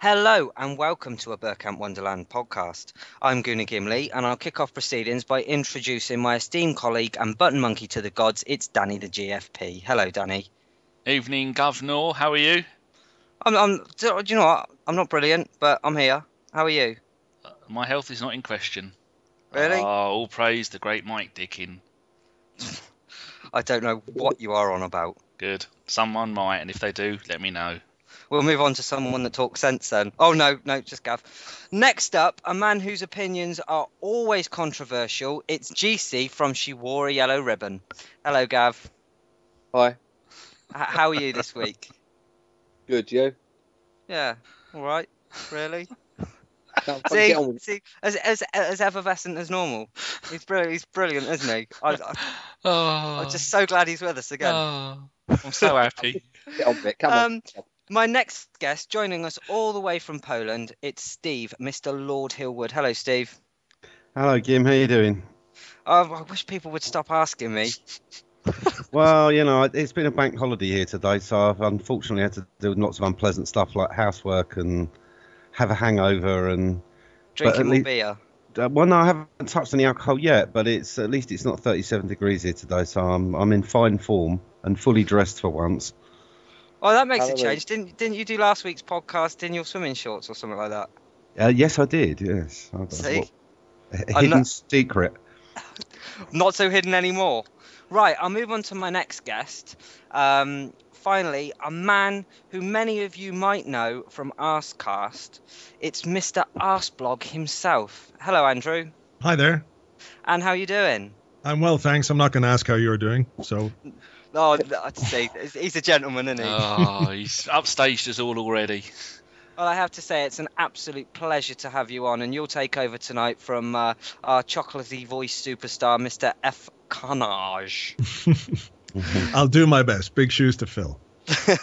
Hello and welcome to a Bergkamp Wonderland podcast. I'm Gimli and I'll kick off proceedings by introducing my esteemed colleague and button monkey to the gods. It's Danny the GFP. Hello, Danny. Evening, Governor. How are you? Do you know what? I'm not brilliant, but I'm here. How are you? My health is not in question. Really? All praise the great Mike Dickin. I don't know what you are on about. Good. Someone might, and if they do, let me know. We'll move on to someone that talks sense then. Oh, no, just Gav. Next up, a man whose opinions are always controversial. It's GC from She Wore a Yellow Ribbon. Hello, Gav. Hi. How are you this week? Good, you? Yeah, all right. Really? See, as effervescent as normal. He's brilliant, isn't he? I'm just so glad he's with us again. I'm so happy. Get on with it. Come on. My next guest, joining us all the way from Poland, it's Steve, Mr. Lord Hillwood. Hello, Steve. Hello, Gim. How you doing? I wish people would stop asking me. Well, it's been a bank holiday here today, so I've unfortunately had to do lots of unpleasant stuff like housework and have a hangover and drinking more beer. Well, no, I haven't touched any alcohol yet, but at least it's not 37 degrees here today, so I'm in fine form and fully dressed for once. Oh, that makes a change. Didn't you do last week's podcast in your swimming shorts or something like that? Yes, I did. Yes. See? Hidden secret. Not so hidden anymore. Right, I'll move on to my next guest. Finally, a man who many of you might know from Arsecast. It's Mr. Arseblog himself. Hello, Andrew. Hi there. And how you doing? I'm well, thanks. I'm not going to ask how you're doing, so... Oh, I'd say he's a gentleman, isn't he? Oh, he's upstaged us all already. Well, I have to say it's an absolute pleasure to have you on, and you'll take over tonight from our chocolatey voice superstar, Mr. F. Carnage. I'll do my best. Big shoes to fill.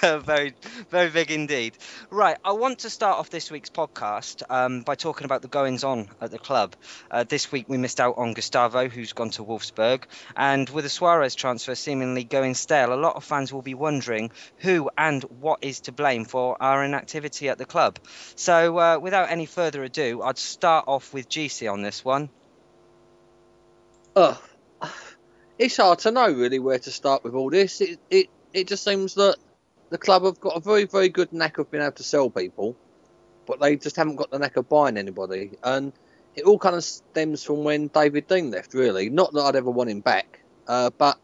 Very, very big indeed. Right, I want to start off this week's podcast by talking about the goings-on at the club. This week we missed out on Gustavo, who's gone to Wolfsburg, and with the Suarez transfer seemingly going stale, a lot of fans will be wondering who and what is to blame for our inactivity at the club. So, without any further ado, I'd start off with GC on this one. It's hard to know really where to start with all this. It just seems that the club have got a very, very good knack of being able to sell people, but they just haven't got the knack of buying anybody. And it all kind of stems from when David Dean left, really. Not that I'd ever want him back, but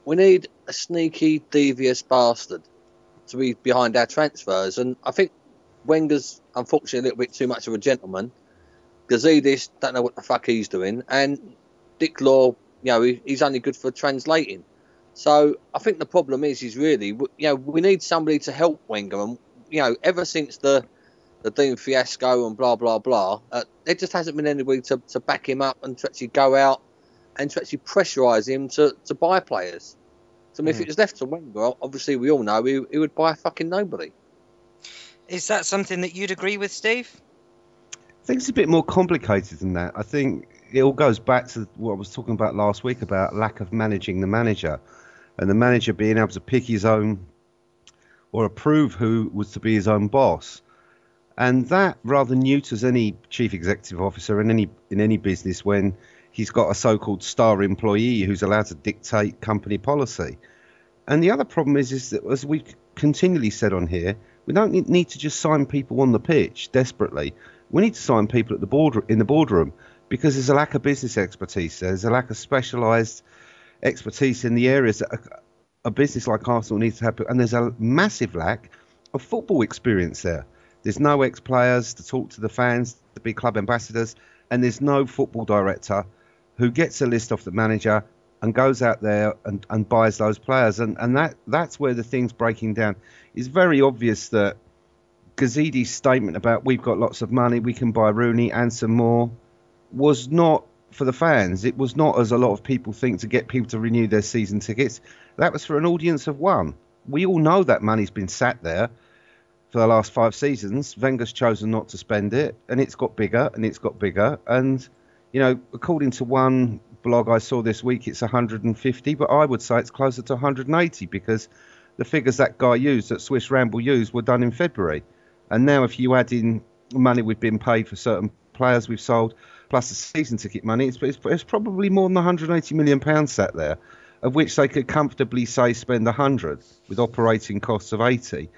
we need a sneaky, devious bastard to be behind our transfers. And I think Wenger's, unfortunately, a little bit too much of a gentleman. Gazidis, don't know what the fuck he's doing. And Dick Law, he's only good for translating. So I think the problem is really, we need somebody to help Wenger. And, ever since the Dean fiasco and blah, blah, blah, there just hasn't been anybody to back him up and to actually go out and to actually pressurise him to buy players. So if it was left to Wenger, obviously we all know he would buy fucking nobody. Is that something that you'd agree with, Steve? I think it's a bit more complicated than that. I think it all goes back to what I was talking about last week about lack of managing the manager. And the manager being able to pick his own or approve who was to be his own boss. And that rather neuters any chief executive officer in any business when he's got a so-called star employee who's allowed to dictate company policy. And the other problem is that, as we've continually said on here, we don't need to just sign people on the pitch desperately. We need to sign people at in the boardroom because there's a lack of business expertise. There's a lack of specialised expertise in the areas that a business like Arsenal needs to have, and there's a massive lack of football experience there. There's no ex-players to talk to the fans, to be club ambassadors, and there's no football director who gets a list off the manager and goes out there and buys those players. And that's where the thing's breaking down. It's very obvious that Gazidis' statement about we've got lots of money, we can buy Rooney and some more, was not for the fans. It was not, as a lot of people think, to get people to renew their season tickets. That was for an audience of one. We all know that money's been sat there for the last 5 seasons. Wenger's chosen not to spend it, and it's got bigger and it's got bigger. And, according to one blog I saw this week, it's 150, but I would say it's closer to 180 because the figures that guy used, that Swiss Ramble used, were done in February. And now if you add in money we've been paid for certain players we've sold, plus the season ticket money, it's probably more than £180 million sat there, of which they could comfortably say spend 100 with operating costs of 80.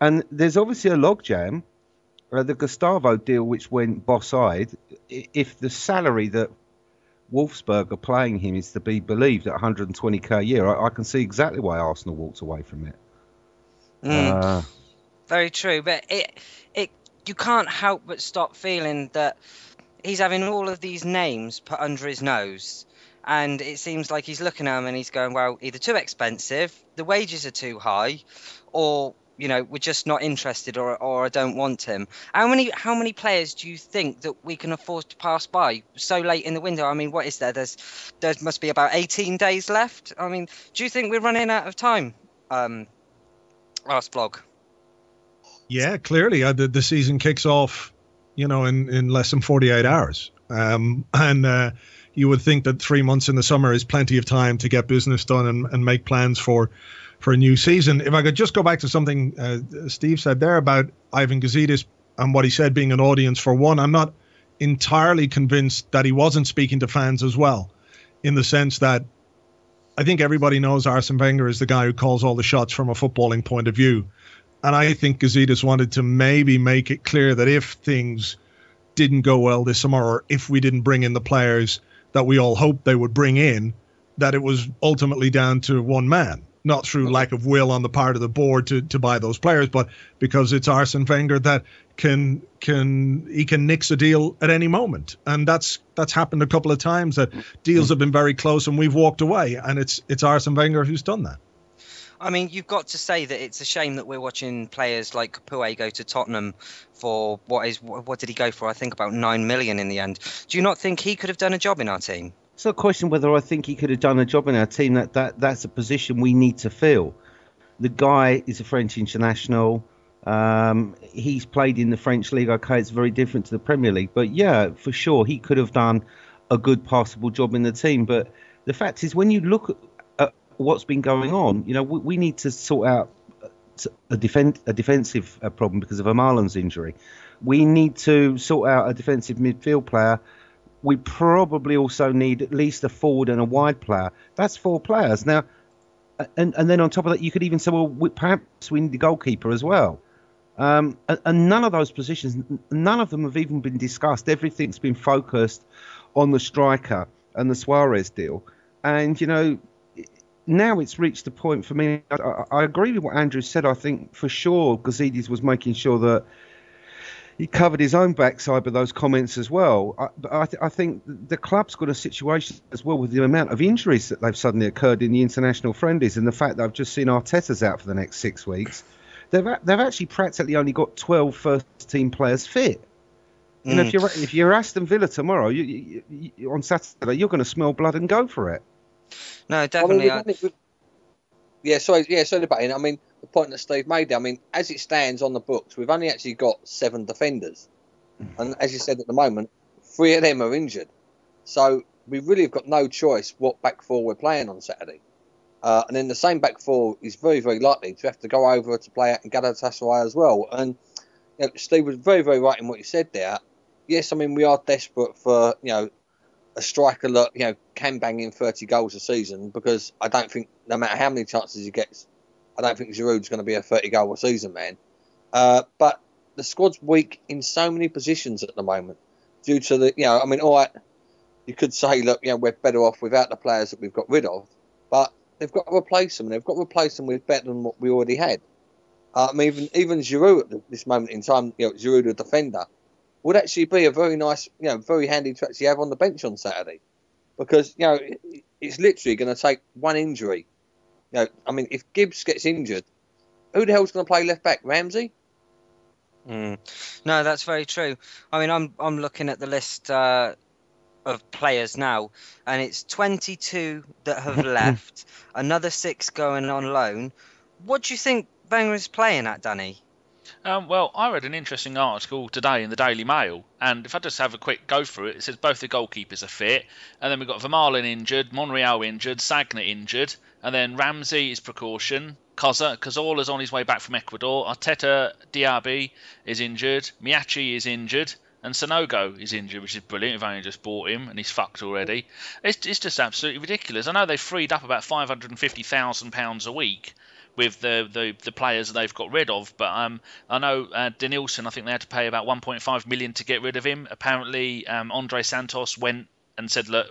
And there's obviously a logjam. The Gustavo deal, which went boss-eyed, if the salary that Wolfsburg are playing him is to be believed at 120k a year, I can see exactly why Arsenal walked away from it. Very true, but you can't help but stop feeling that he's having all of these names put under his nose, and it seems like he's looking at them and he's going, well, either too expensive, the wages are too high, or we're just not interested, or I don't want him. How many players do you think that we can afford to pass by so late in the window? I mean, what is there? There must be about 18 days left. I mean, do you think we're running out of time? Arsblog. Yeah, clearly the season kicks off, in less than 48 hours. And you would think that 3 months in the summer is plenty of time to get business done and make plans for a new season. If I could just go back to something Steve said there about Ivan Gazidis and what he said being an audience for one, I'm not entirely convinced that he wasn't speaking to fans as well, in the sense that I think everybody knows Arsene Wenger is the guy who calls all the shots from a footballing point of view. And I think Gazidis wanted to maybe make it clear that if things didn't go well this summer, or if we didn't bring in the players that we all hoped they would bring in, that it was ultimately down to one man. Not through lack of will on the part of the board to buy those players, but because it's Arsene Wenger that can nix a deal at any moment. And that's happened a couple of times, that deals have been very close and we've walked away, and it's Arsene Wenger who's done that. I mean, you've got to say that it's a shame that we're watching players like Capoue go to Tottenham for what did he go for? I think about 9 million in the end. Do you not think he could have done a job in our team? It's a question whether I think he could have done a job in our team. That's a position we need to fill. The guy is a French international. He's played in the French league. Okay, it's very different to the Premier League, but yeah, for sure he could have done a good, passable job in the team. But the fact is, when you look at what's been going on, we need to sort out a defensive problem because of Amalan's injury. We need to sort out a defensive midfield player. We probably also need at least a forward and a wide player. That's 4 players. Now, and then on top of that, you could even say, well, perhaps we need the goalkeeper as well. And none of those positions, none of them have even been discussed. Everything's been focused on the striker and the Suarez deal. And, now it's reached the point for me. I agree with what Andrew said. I think for sure Gazidis was making sure that he covered his own backside with those comments as well. I think the club's got a situation as well with the amount of injuries that they've suddenly occurred in the international friendlies, and the fact that I've just seen Arteta's out for the next 6 weeks. They've actually practically only got 12 first-team players fit. If you're Aston Villa tomorrow, on Saturday, you're going to smell blood and go for it. No, definitely. Sorry about it. I mean, the point that Steve made there, I mean, as it stands on the books, we've only actually got 7 defenders. And as you said at the moment, 3 of them are injured. So we really have got no choice what back 4 we're playing on Saturday. And then the same back 4 is very, very likely to have to go over to play out in Galatasaray as well. And Steve was very, very right in what you said there. Yes, I mean, we are desperate for, a striker that, can bang in 30 goals a season, because I don't think, no matter how many chances he gets, I don't think Giroud's going to be a 30-goal a season man. But the squad's weak in so many positions at the moment due to the, all right, you could say, look, we're better off without the players that we've got rid of, but they've got to replace them, and they've got to replace them with better than what we already had. Even Giroud at this moment in time, Giroud, the defender, would actually be a very nice, very handy to actually have on the bench on Saturday, because it's literally going to take one injury. If Gibbs gets injured, who the hell's going to play left back? Ramsey? No, that's very true. I mean, I'm looking at the list of players now, and it's 22 that have left, another 6 going on loan. What do you think Wenger is playing at, Danny? Well, I read an interesting article today in the Daily Mail, and if I just have a quick go through it, it says both the goalkeepers are fit, and then we've got Vermaelen injured, Monreal injured, Sagna injured, and then Ramsey is precaution, Cazorla's on his way back from Ecuador, Arteta Diaby is injured, Miachi is injured, and Sonogo is injured, which is brilliant. We've only just bought him, and he's fucked already. It's just absolutely ridiculous. I know they've freed up about £550,000 a week with the players that they've got rid of, but I know Denilson, I think they had to pay about 1.5 million to get rid of him. Apparently, Andre Santos went and said, look,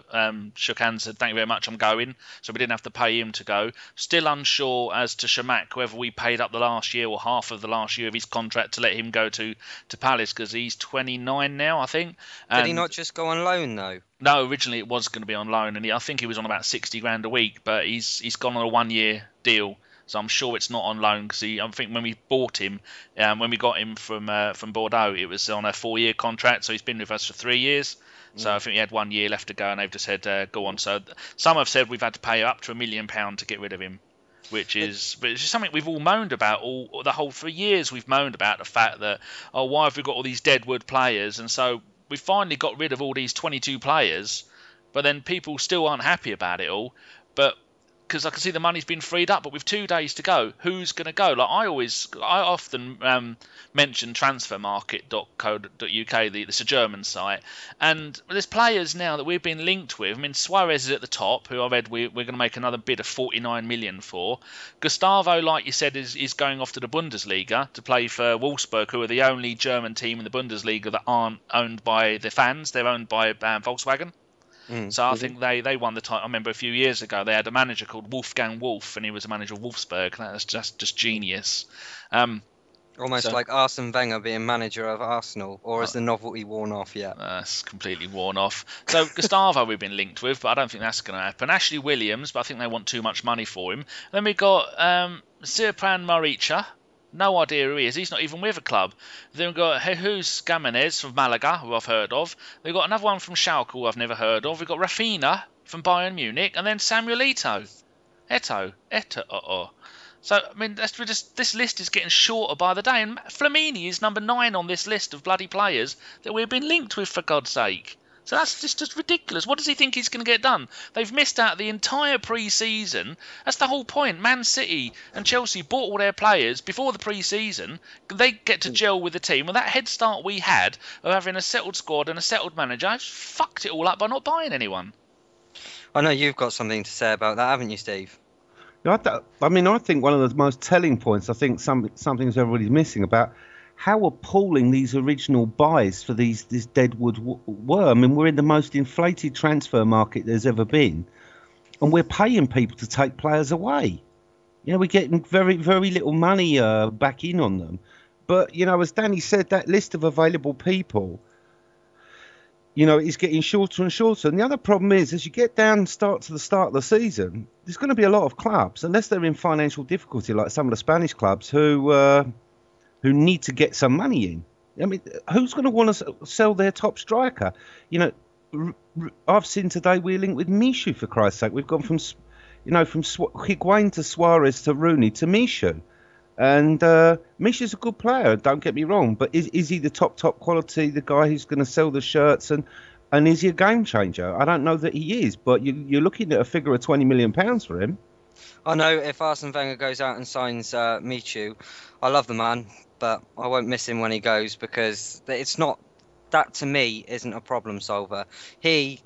shook hands, said, thank you very much, I'm going. So we didn't have to pay him to go. Still unsure as to Shamak, whether we paid up the last year or half of the last year of his contract to let him go to Palace, because he's 29 now, I think. Did he not just go on loan, though? No, originally it was going to be on loan, and I think he was on about 60 grand a week, but he's gone on a 1-year deal. So I'm sure it's not on loan, because I think when we bought him, when we got him from Bordeaux, it was on a 4-year contract. So he's been with us for 3 years. So I think he had 1 year left to go, and they've just said go on. So some have said we've had to pay up to £1 million to get rid of him, which is something we've all moaned about for years. We've moaned about the fact that why have we got all these deadwood players, and so we finally got rid of all these 22 players, but then people still aren't happy about it all. But because I can see the money's been freed up, but with 2 days to go, who's going to go? Like I often mention transfermarket.co.uk, it's a German site, and there's players now that we've been linked with. I mean, Suarez is at the top, who I read we're going to make another bid of 49 million for. Gustavo, like you said, is going off to the Bundesliga to play for Wolfsburg, who are the only German team in the Bundesliga that aren't owned by the fans. They're owned by Volkswagen. So I think they won the title. I remember a few years ago they had a manager called Wolfgang Wolf, and he was a manager of Wolfsburg. That's just genius. Almost like Arsene Wenger being manager of Arsenal, or is the novelty worn off yet? That's completely worn off. So Gustavo we've been linked with, but I don't think that's going to happen. Ashley Williams, but I think they want too much money for him. Then we got Sirpan Maricha. No idea who he is. He's not even with a club. Then we've got Jesus Gamenez from Malaga, who I've heard of. We've got another one from Schalke, who I've never heard of. We've got Rafinha from Bayern Munich, and then Samuel Eto'o. So, I mean, this list is getting shorter by the day, and Flamini is number 9 on this list of bloody players that we've been linked with, for God's sake. So that's just ridiculous. What does he think he's going to get done? They've missed out the entire pre-season. That's the whole point. Man City and Chelsea bought all their players before the pre-season. They get to gel with the team. Well, that head start we had of having a settled squad and a settled manager fucked it all up by not buying anyone. I know you've got something to say about that, haven't you, Steve? I think one of the most telling points, I think something everybody's missing about how appalling these original buys for this deadwood were. I mean, we're in the most inflated transfer market there's ever been, and we're paying people to take players away. You know, we're getting very, very little money back in on them. But, you know, as Danny said, that list of available people, you know, is getting shorter and shorter. And the other problem is, as you get down to the start of the season, there's going to be a lot of clubs, unless they're in financial difficulty, like some of the Spanish clubs, who need to get some money in. I mean, who's going to want to sell their top striker? You know, I've seen today we're linked with Mishu, for Christ's sake. We've gone from Higuain to Suarez to Rooney to Mishu. And Mishu's a good player, don't get me wrong, but is he the top quality, the guy who's going to sell the shirts, and is he a game changer? I don't know that he is, but you're looking at a figure of £20 million for him. I know if Arsene Wenger goes out and signs Michu, I love the man, but I won't miss him when he goes, because it's not, that to me isn't a problem solver. He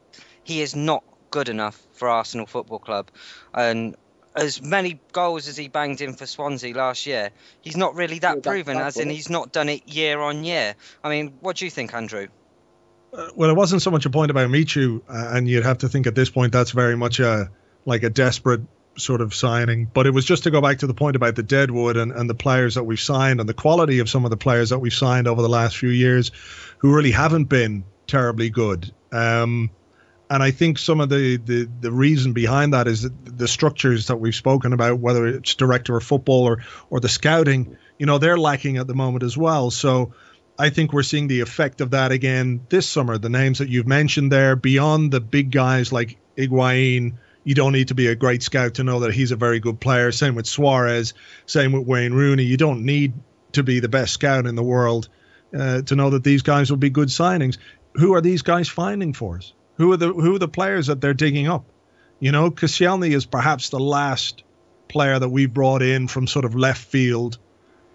is not good enough for Arsenal Football Club, and as many goals as he banged in for Swansea last year, he's not really that proven, as in he's not done it year on year. I mean, what do you think, Andrew? Well, it wasn't so much a point about Michu, and you'd have to think at this point that's very much a desperate sort of signing, but it was just to go back to the point about the deadwood and the players that we've signed and the quality of some of the players that we've signed over the last few years who really haven't been terribly good. And I think some of the reason behind that is the structures that we've spoken about, whether it's director of football or the scouting, you know, they're lacking at the moment as well. So I think we're seeing the effect of that again this summer. The names that you've mentioned there, beyond the big guys like Higuain, you don't need to be a great scout to know that he's a very good player. Same with Suarez, same with Wayne Rooney. You don't need to be the best scout in the world to know that these guys will be good signings. Who are these guys finding for us? Who are the players that they're digging up? You know, Koscielny is perhaps the last player that we brought in from sort of left field,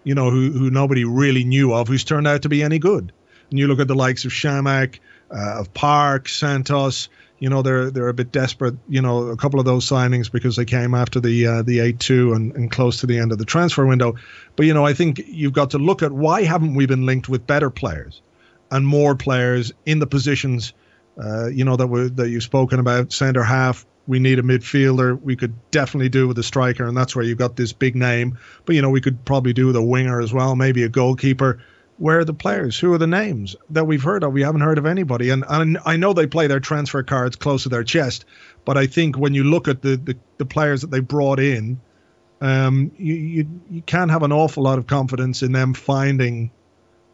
you know, who nobody really knew of, who's turned out to be any good. And you look at the likes of Shamak, of Park, Santos. You know, they're a bit desperate, you know, a couple of those signings because they came after the 8-2 and close to the end of the transfer window. But, you know, I think you've got to look at why haven't we been linked with better players and more players in the positions, you know, that you've spoken about. Centre half, we need a midfielder. We could definitely do with a striker, and that's where you've got this big name. But, you know, we could probably do with a winger as well, maybe a goalkeeper. Where are the players? Who are the names that we've heard of? We haven't heard of anybody. And I know they play their transfer cards close to their chest, but I think when you look at the players that they brought in, you can't have an awful lot of confidence in them finding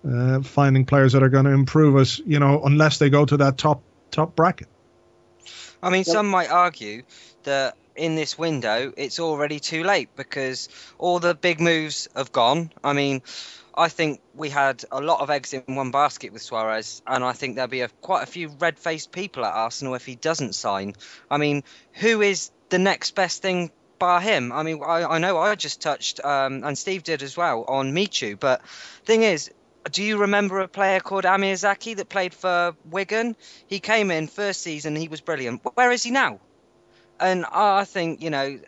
players that are going to improve us, you know, unless they go to that top bracket. I mean, some might argue that in this window, it's already too late because all the big moves have gone. I mean, I think we had a lot of eggs in one basket with Suarez, and I think there'll be quite a few red-faced people at Arsenal if he doesn't sign. I mean, who is the next best thing bar him? I mean, I know I just touched, and Steve did as well, on Michu, but thing is, do you remember a player called Amir-Zaki that played for Wigan? He came in first season, he was brilliant. Where is he now? And I think, you know,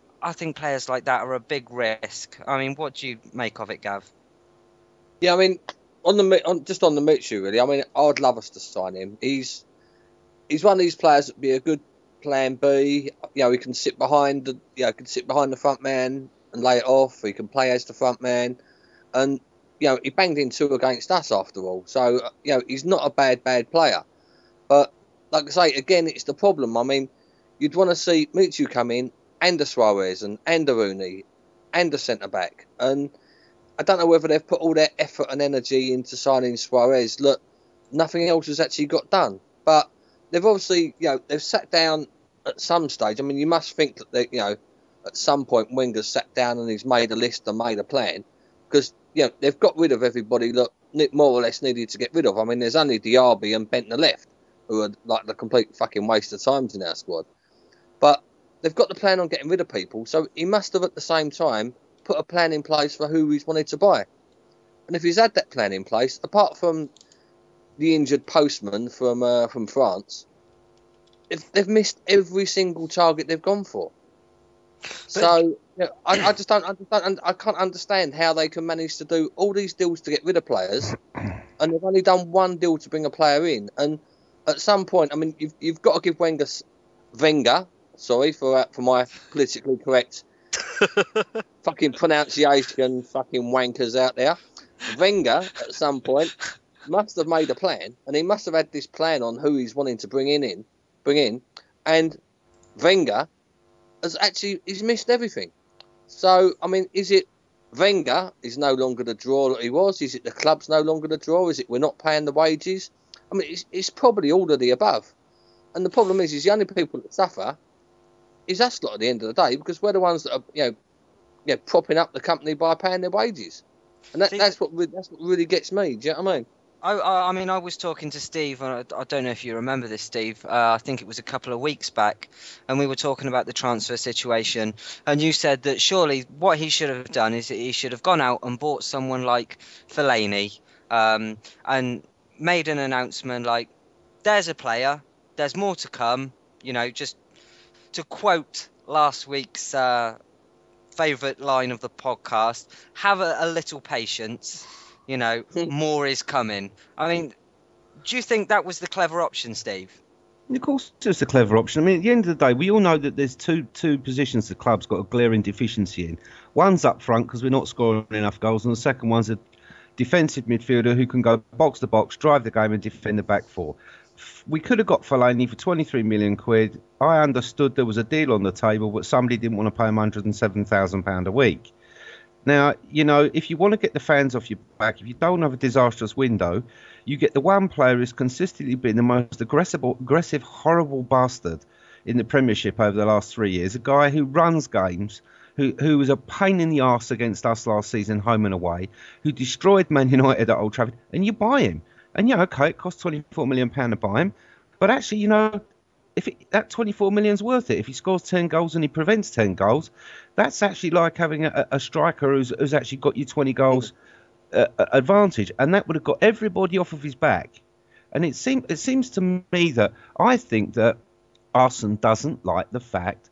players like that are a big risk. I mean, what do you make of it, Gav? Yeah, I mean, on the Mitchell, really. I mean, I'd love us to sign him. He's one of these players that'd be a good plan B. You know, he can sit behind the front man and lay it off. He can play as the front man, and you know, he banged in 2 against us after all. So you know, he's not a bad player. But like I say, again, it's the problem. I mean, you'd want to see Mitchell come in and a Suarez and a Rooney and a centre back, and I don't know whether they've put all their effort and energy into signing Suarez. Look, nothing else has actually got done. But they've obviously, you know, they've sat down at some stage. I mean, you must think that, they, you know, at some point Wenger's sat down and he's made a list and made a plan. Because, you know, they've got rid of everybody that more or less needed to get rid of. I mean, there's only Diaby and Bentner left, who are like the complete fucking waste of times in our squad. But they've got the plan on getting rid of people. So he must have, at the same time, put a plan in place for who he's wanted to buy. And if he's had that plan in place, apart from the injured postman from France, they've missed every single target they've gone for. So you know, I just don't understand. I can't understand how they can manage to do all these deals to get rid of players, and they've only done one deal to bring a player in. And at some point, I mean, you've got to give Wenger, sorry for my politically correct fucking pronunciation, fucking wankers out there. Wenger, at some point, must have made a plan, and he must have had this plan on who he's wanting to bring in, and Wenger he's missed everything. So, I mean, is it Wenger is no longer the draw that he was? Is it the club's no longer the draw? Is it we're not paying the wages? I mean, it's probably all of the above. And the problem is the only people that suffer is us lot at the end of the day, because we're the ones that are, you know, propping up the company by paying their wages. And that's what really gets me. Do you know what I mean? I mean, I was talking to Steve, and I don't know if you remember this, Steve. I think it was a couple of weeks back, and we were talking about the transfer situation. And you said that surely what he should have done is he should have gone out and bought someone like Fellaini, and made an announcement like, "There's a player. There's more to come." You know, just to quote last week's favourite line of the podcast, "Have a little patience. You know, more is coming." I mean, do you think that was the clever option, Steve? Of course, it's a clever option. I mean, at the end of the day, we all know that there's two positions the club's got a glaring deficiency in. One's up front because we're not scoring enough goals, and the second one's a defensive midfielder who can go box to box, drive the game, and defend the back four. We could have got Fellaini for 23 million quid. I understood there was a deal on the table, but somebody didn't want to pay him £107,000 a week. Now, you know, if you want to get the fans off your back, if you don't have a disastrous window, you get the one player who's consistently been the most aggressive, horrible bastard in the Premiership over the last 3 years, a guy who runs games, who was a pain in the arse against us last season, home and away, who destroyed Man United at Old Trafford, and you buy him. And yeah, okay, it costs £24 million to buy him, but actually, you know, that 24 million's worth it. If he scores 10 goals and he prevents 10 goals, that's actually like having a striker who's actually got you 20 goals advantage, and that would have got everybody off of his back. And it seems to me that I think that Arsene doesn't like the fact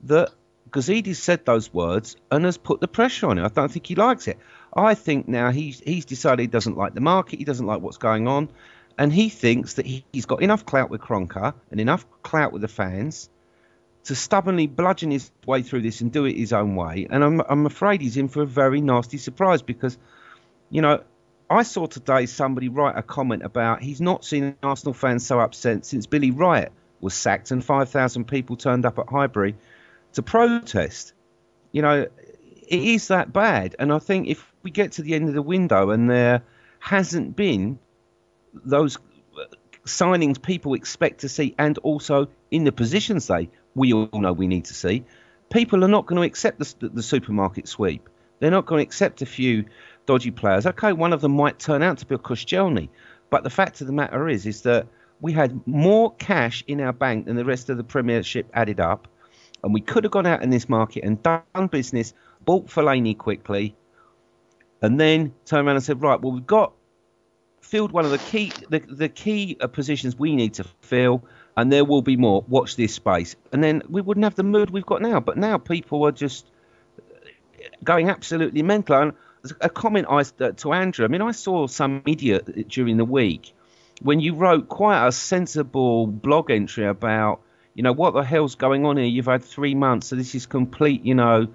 that Gazidis said those words and has put the pressure on him. I don't think he likes it. I think now he's decided he doesn't like the market, he doesn't like what's going on, and he thinks that he's got enough clout with Kroenke and enough clout with the fans to stubbornly bludgeon his way through this and do it his own way. And I'm afraid he's in for a very nasty surprise because, you know, I saw today somebody write a comment about he's not seen Arsenal fans so upset since Billy Wright was sacked and 5,000 people turned up at Highbury to protest. You know, it is that bad. And I think if we get to the end of the window and there hasn't been those signings people expect to see, and also in the positions we all know we need to see, people are not going to accept the supermarket sweep. They're not going to accept a few dodgy players. Okay, one of them might turn out to be a Koscielny, but the fact of the matter is that we had more cash in our bank than the rest of the Premiership added up, and we could have gone out in this market and done business, bought Fellaini quickly, and then turned around and said, right, well, we've got filled one of the key positions we need to fill, and there will be more. Watch this space. And then we wouldn't have the mood we've got now. But now people are just going absolutely mental. And a comment to Andrew, I mean, I saw some idiot during the week when you wrote quite a sensible blog entry about, you know, what the hell's going on here? You've had 3 months, so this is complete, you know,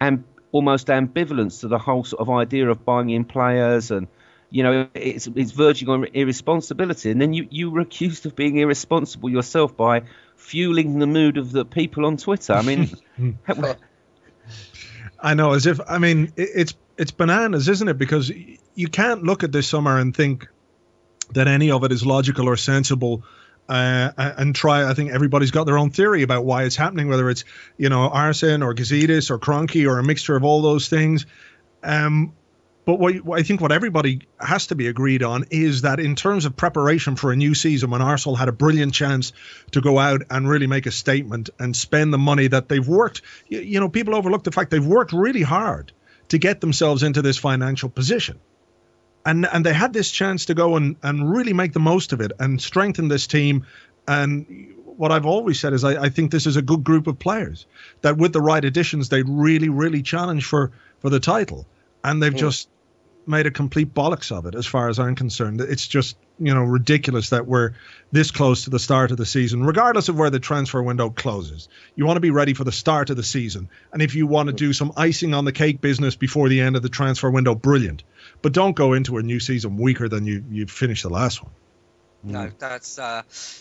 and almost ambivalence to the whole sort of idea of buying in players, and, you know, it's verging on irresponsibility. And then you were accused of being irresponsible yourself by fueling the mood of the people on Twitter. I mean, I know, as if, I mean, it's bananas, isn't it? Because you can't look at this summer and think that any of it is logical or sensible, and try. I think everybody's got their own theory about why it's happening, whether it's, you know, Arsene or Gazidis or Kroenke or a mixture of all those things. But what I think what everybody has to be agreed on is that in terms of preparation for a new season, when Arsenal had a brilliant chance to go out and really make a statement and spend the money that they've worked, you know, people overlook the fact they've worked really hard to get themselves into this financial position. And they had this chance to go and really make the most of it and strengthen this team. And what I've always said is I think this is a good group of players that with the right additions, they'd really, really challenge for the title. And they've just made a complete bollocks of it, as far as I'm concerned. It's just, you know, ridiculous that we're this close to the start of the season, regardless of where the transfer window closes. You want to be ready for the start of the season. And if you want to do some icing on the cake business before the end of the transfer window, brilliant. But don't go into a new season weaker than you finished the last one. No, that's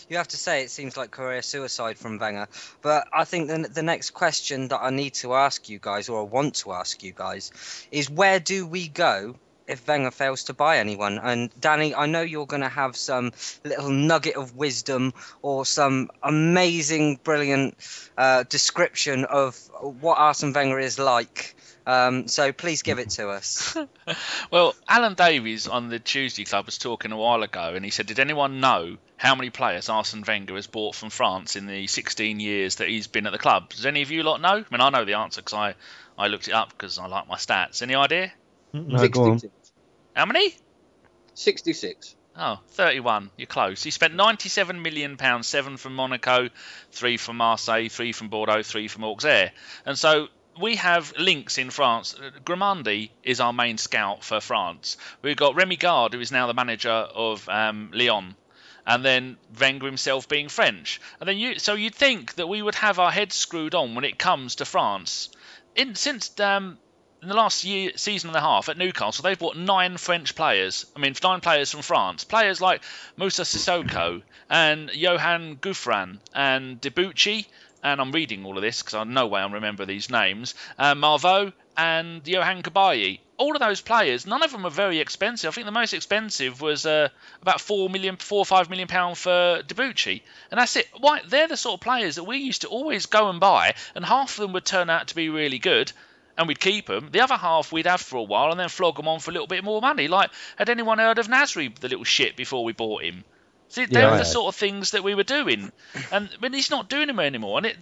you have to say it seems like career suicide from Wenger. But I think the next question that I need to ask you guys, or I want to ask you guys, is where do we go if Wenger fails to buy anyone? And Danny, I know you're going to have some little nugget of wisdom or some amazing, brilliant description of what Arsene Wenger is like. So please give it to us. Well, Alan Davies on the Tuesday Club was talking a while ago, and he said, did anyone know how many players Arsene Wenger has bought from France in the 16 years that he's been at the club? Does any of you lot know? I mean, I know the answer because I looked it up because I like my stats. Any idea? No, 66. How many? 66. Oh, 31. You're close. He spent £97 million, 7 from Monaco, 3 from Marseille, 3 from Bordeaux, 3 from Auxerre. And so we have links in France. Grimandi is our main scout for France. We've got Remy Gard, who is now the manager of Lyon. And then Wenger himself being French. And then you'd think that we would have our heads screwed on when it comes to France. Since in the last season and a half at Newcastle, they've bought 9 French players. 9 players from France. Players like Moussa Sissoko and Johan Gouffran and Debuchy and I'm reading all of this because I no way I remember these names, Marveau and Johan Cabaye. All of those players, none of them were very expensive. I think the most expensive was about £4 or £5 million for Debuchy. And that's it. Why? They're the sort of players that we used to always go and buy, and half of them would turn out to be really good, and we'd keep them. The other half we'd have for a while and then flog them on for a little bit more money. Like, had anyone heard of Nasri, the little shit, before we bought him? See, they were the sort of things that we were doing, and when he's not doing them anymore, and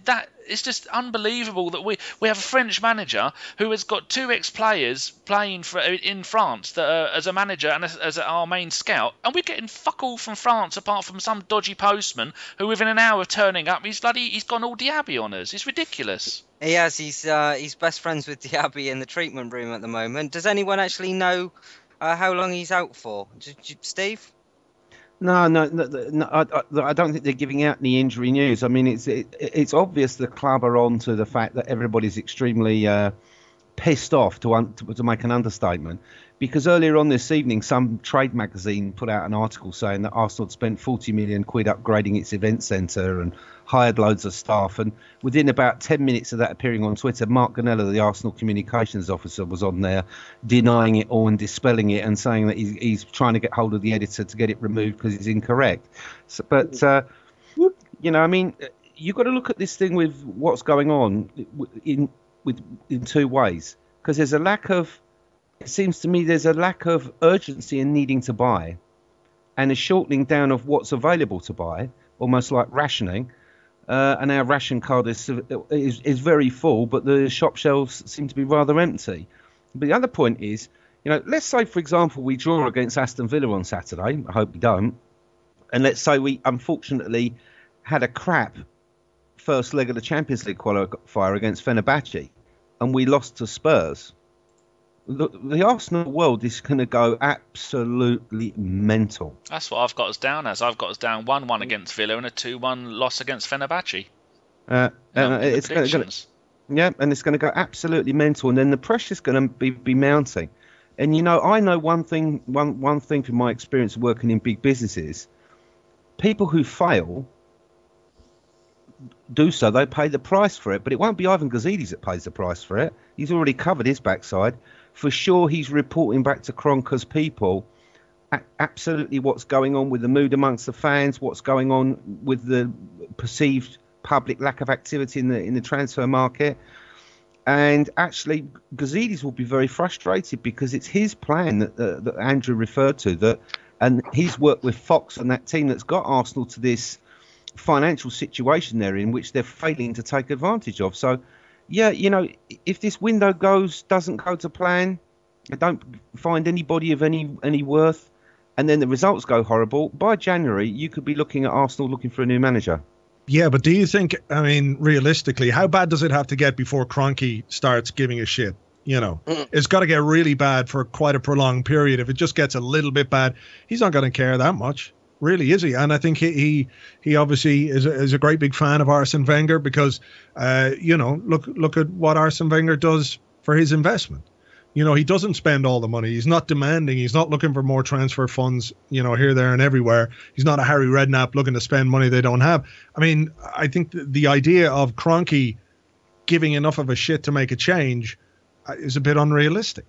it's just unbelievable that we have a French manager who has got 2 ex-players playing in France that are, as a manager and as our main scout, and we're getting fuck all from France apart from some dodgy postman who within an hour of turning up he's gone all Diaby on us. It's ridiculous. He has. He's best friends with Diaby in the treatment room at the moment. Does anyone actually know how long he's out for? Steve? No, I don't think they're giving out any injury news. I mean, it's obvious the club are on to the fact that everybody's extremely pissed off, to make an understatement, because earlier on this evening, some trade magazine put out an article saying that Arsenal had spent 40 million quid upgrading its event centre and hired loads of staff. And within about 10 minutes of that appearing on Twitter, Mark Ganella, the Arsenal communications officer, was on there denying it all and dispelling it and saying that he's trying to get hold of the editor to get it removed because it's incorrect. So, but, I mean, you've got to look at this thing with what's going on in 2 ways, because it seems to me there's a lack of urgency in needing to buy and a shortening down of what's available to buy, almost like rationing. And our ration card is very full, but the shop shelves seem to be rather empty. But the other point is, let's say, for example, we draw against Aston Villa on Saturday. I hope we don't. And let's say we unfortunately had a crap first leg of the Champions League qualifier against Fenerbahce, and we lost to Spurs. The Arsenal world is going to go absolutely mental. That's what I've got us down as. I've got us down 1-1 against Villa and a 2-1 loss against Fenerbahce. It's going to go absolutely mental, and then the pressure's going to be mounting. And I know one thing from my experience of working in big businesses: people who fail do so, they pay the price for it, but it won't be Ivan Gazidis that pays the price for it. He's already covered his backside. For sure, he's reporting back to Kroenke's people absolutely what's going on with the mood amongst the fans, what's going on with the perceived public lack of activity in the transfer market. And actually, Gazidis will be very frustrated because it's his plan that Andrew referred to, and he's worked with Fox and that team that's got Arsenal to this financial situation they're in, which they're failing to take advantage of. So, yeah, if this window doesn't go to plan, I don't find anybody of any worth, and then the results go horrible, by January you could be looking at Arsenal looking for a new manager. Yeah, but do you think, realistically, how bad does it have to get before Kroenke starts giving a shit? It's got to get really bad for quite a prolonged period. If it just gets a little bit bad, he's not going to care that much. Really, is he? And I think he obviously is a great big fan of Arsene Wenger because, look at what Arsene Wenger does for his investment. He doesn't spend all the money. He's not demanding. He's not looking for more transfer funds, here, there, and everywhere. He's not a Harry Redknapp looking to spend money they don't have. I think the idea of Kroenke giving enough of a shit to make a change is a bit unrealistic.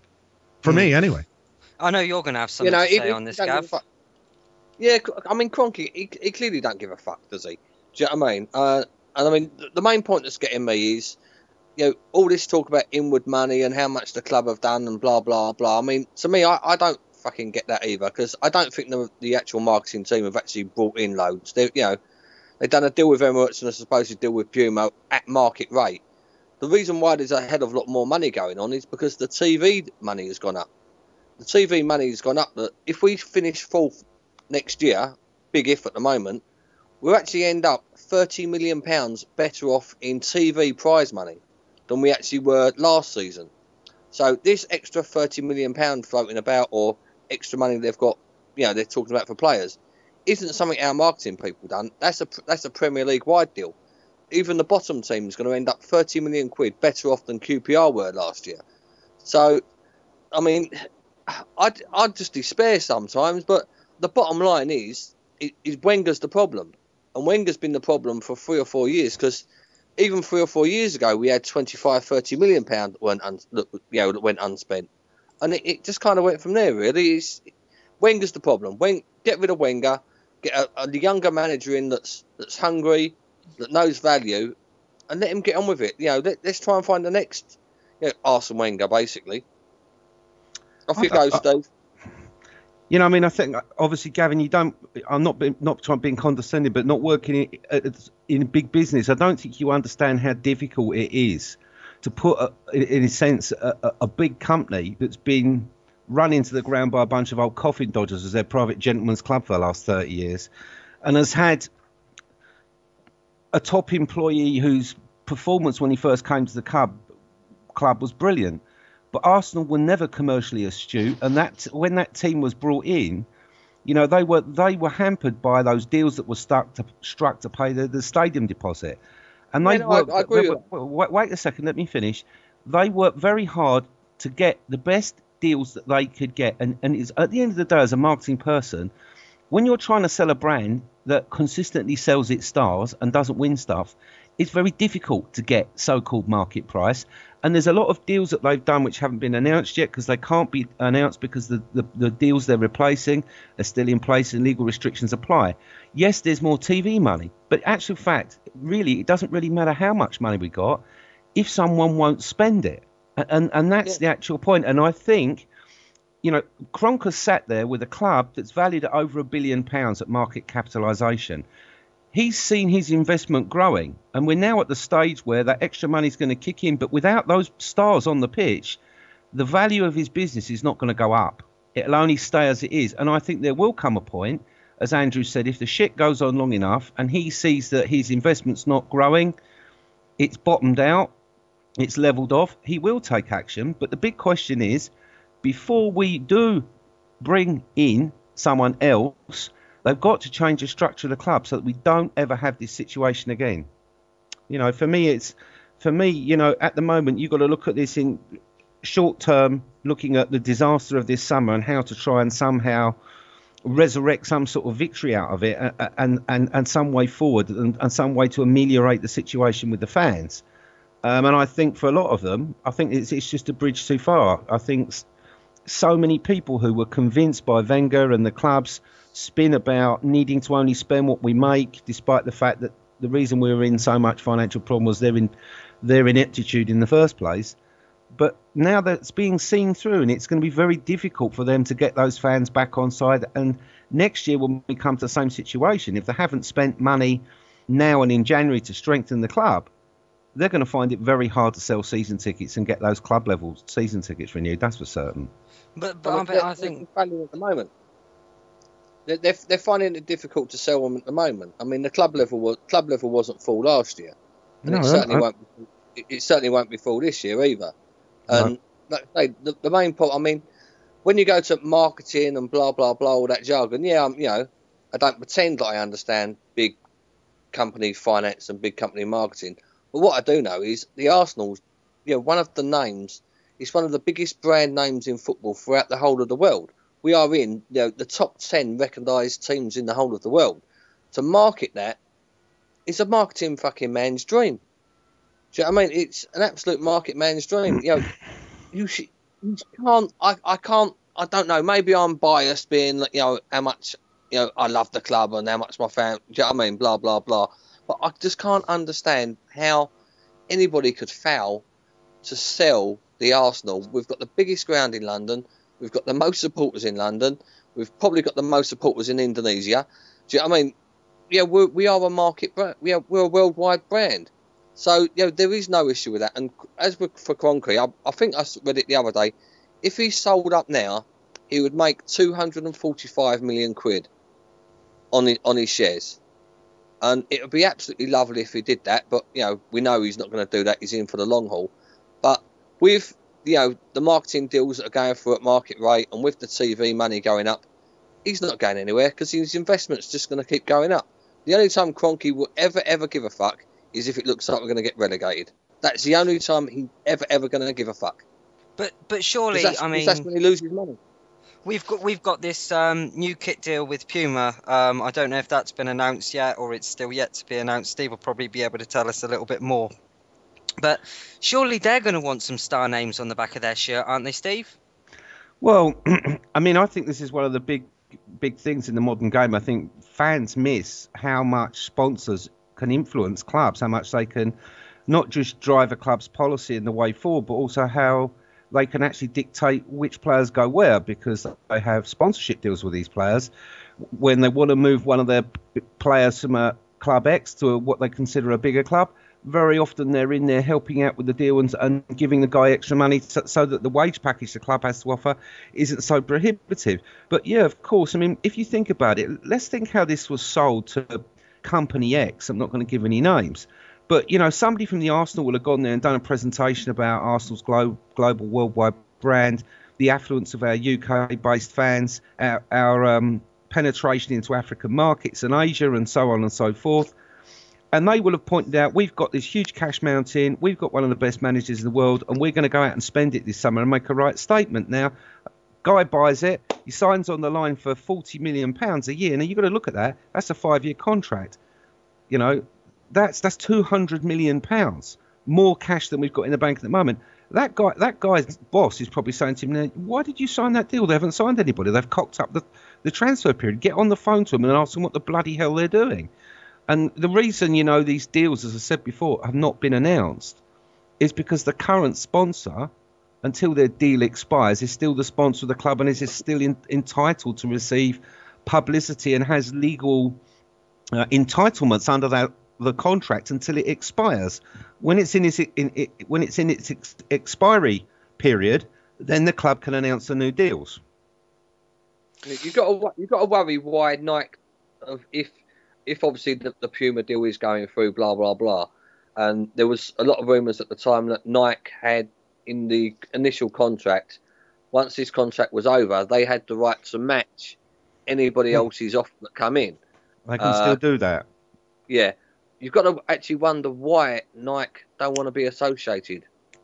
For me, anyway. I know you're going to have something to say on this, Gav. Yeah, Kroenke, he clearly don't give a fuck, does he? Do you know what I mean? The main point that's getting me is, all this talk about inward money and how much the club have done and blah, blah, blah. To me, I don't fucking get that either, because I don't think the actual marketing team have actually brought in loads. They've done a deal with Emirates and a supposed deal with Puma at market rate. The reason why there's a hell of a lot more money going on is because the TV money has gone up. The TV money has gone up. That if we finish fourth next year, big if at the moment, we'll actually end up £30 million better off in TV prize money than we actually were last season. So this extra £30 million floating about, or extra money they've got, they're talking about for players, isn't something our marketing people done. That's a Premier League wide deal. Even the bottom team is going to end up 30 million quid better off than QPR were last year. So, I just despair sometimes, but the bottom line is Wenger's the problem. And Wenger's been the problem for 3 or 4 years, because even 3 or 4 years ago, we had 25, 30 million pound that went unspent, and it just kind of went from there. Really, Wenger's the problem. Get rid of Wenger, get a younger manager in that's hungry, that knows value, and let him get on with it. Let's try and find the next Arsene Wenger, basically. Off you go, Steve. I think obviously, Gavin, you don't. I'm not trying being condescending, but not working in big business. I don't think you understand how difficult it is to put, in a sense, a big company that's been run into the ground by a bunch of old coffin dodgers as their private gentleman's club for the last 30 years, and has had a top employee whose performance when he first came to the club was brilliant. But Arsenal were never commercially astute, and when that team was brought in, they were hampered by those deals that were struck to pay the stadium deposit. And I agree. Wait a second, let me finish. They worked very hard to get the best deals that they could get, and it's, at the end of the day, as a marketing person, when you're trying to sell a brand that consistently sells its stars and doesn't win stuff, it's very difficult to get so-called market price. And there's a lot of deals that they've done which haven't been announced yet because they can't be announced because the deals they're replacing are still in place and legal restrictions apply. Yes, there's more TV money, but actual fact, really, it doesn't really matter how much money we got if someone won't spend it. And that's the actual point. And I think, Kroenke's sat there with a club that's valued at over £1 billion at market capitalisation. He's seen his investment growing, and we're now at the stage where that extra money is going to kick in. But without those stars on the pitch, the value of his business is not going to go up. It'll only stay as it is. And I think there will come a point, as Andrew said, if the shit goes on long enough and he sees that his investment's not growing, it's bottomed out, it's levelled off, he will take action. But the big question is, before we do bring in someone else, they've got to change the structure of the club so that we don't ever have this situation again. For me, at the moment, you've got to look at this in short term, looking at the disaster of this summer and how to try and somehow resurrect some sort of victory out of it and some way forward and some way to ameliorate the situation with the fans. And I think for a lot of them, I think it's just a bridge too far. I think so many people who were convinced by Wenger and the club's spin about needing to only spend what we make, despite the fact that the reason we were in so much financial problem was their ineptitude in the first place. But now that's being seen through, and it's going to be very difficult for them to get those fans back on side. And next year, when we come to the same situation, if they haven't spent money now and in January to strengthen the club, they're going to find it very hard to sell season tickets and get those club level season tickets renewed. That's for certain. But I think at the moment, they're finding it difficult to sell them at the moment. I mean, the club level wasn't full last year, and it certainly won't be full this year either. And like I say, the main point, I mean, when you go to marketing and blah blah blah, all that jargon, I don't pretend that I understand big company finance and big company marketing. But what I do know is the Arsenal's, one of the names, it's one of the biggest brand names in football throughout the whole of the world. We are in the top 10 recognised teams in the whole of the world. To market that is a marketing fucking man's dream. Do you know what I mean? It's an absolute market man's dream. You can't. I can't. I don't know. Maybe I'm biased, being like, how much I love the club and how much my fan. Do you know what I mean? Blah blah blah. But I just can't understand how anybody could foul to sell the Arsenal. We've got the biggest ground in London. We've got the most supporters in London. We've probably got the most supporters in Indonesia. Do you know what I mean? We are a market brand. We're a worldwide brand. So, there is no issue with that. And as for Kroenke, I think I read it the other day. If he sold up now, he would make 245 million quid on his shares. And it would be absolutely lovely if he did that. But, we know he's not going to do that. He's in for the long haul. But with, the marketing deals that are going through at market rate and with the TV money going up, he's not going anywhere because his investment's just going to keep going up. The only time Kroenke will ever give a fuck is if it looks like we're going to get relegated. That's the only time he's ever going to give a fuck. But surely, that's when he loses money. We've got this new kit deal with Puma. I don't know if that's been announced yet or it's still yet to be announced. Steve will probably be able to tell us a little bit more. But surely they're going to want some star names on the back of their shirt, aren't they, Steve? Well, I mean, I think this is one of the big things in the modern game. I think fans miss how much sponsors can influence clubs, how much they can not just drive a club's policy in the way forward, but also how they can actually dictate which players go where, because they have sponsorship deals with these players. When they want to move one of their players from a club X to what they consider a bigger club, very often they're in there helping out with the deal and giving the guy extra money so that the wage package the club has to offer isn't so prohibitive. But yeah, of course, I mean, if you think about it, let's think how this was sold to Company X. I'm not going to give any names. But, you know, somebody from the Arsenal will have gone there and done a presentation about Arsenal's global worldwide brand, the affluence of our UK-based fans, our penetration into African markets and Asia and so on and so forth. And they will have pointed out, we've got this huge cash mountain, we've got one of the best managers in the world, and we're going to go out and spend it this summer and make a right statement. Now, guy buys it, he signs on the line for £40 million a year. Now, you've got to look at that. That's a 5-year contract. You know, that's £200 million, more cash than we've got in the bank at the moment. That guy's boss is probably saying to him, why did you sign that deal? They haven't signed anybody. They've cocked up the transfer period. Get on the phone to them and ask them what the bloody hell they're doing. And the reason, you know, these deals, as I said before, have not been announced is because the current sponsor, until their deal expires, is still the sponsor of the club and is still entitled to receive publicity and has legal entitlements under the contract until it expires. When it's in its expiry period, then the club can announce the new deals. You've got to worry why Nike, if obviously the Puma deal is going through, blah, blah, blah. And there was a lot of rumours at the time that Nike had, in the initial contract, once this contract was over, they had the right to match anybody else's offer that come in. They can still do that. Yeah. You've got to actually wonder why Nike don't want to be associated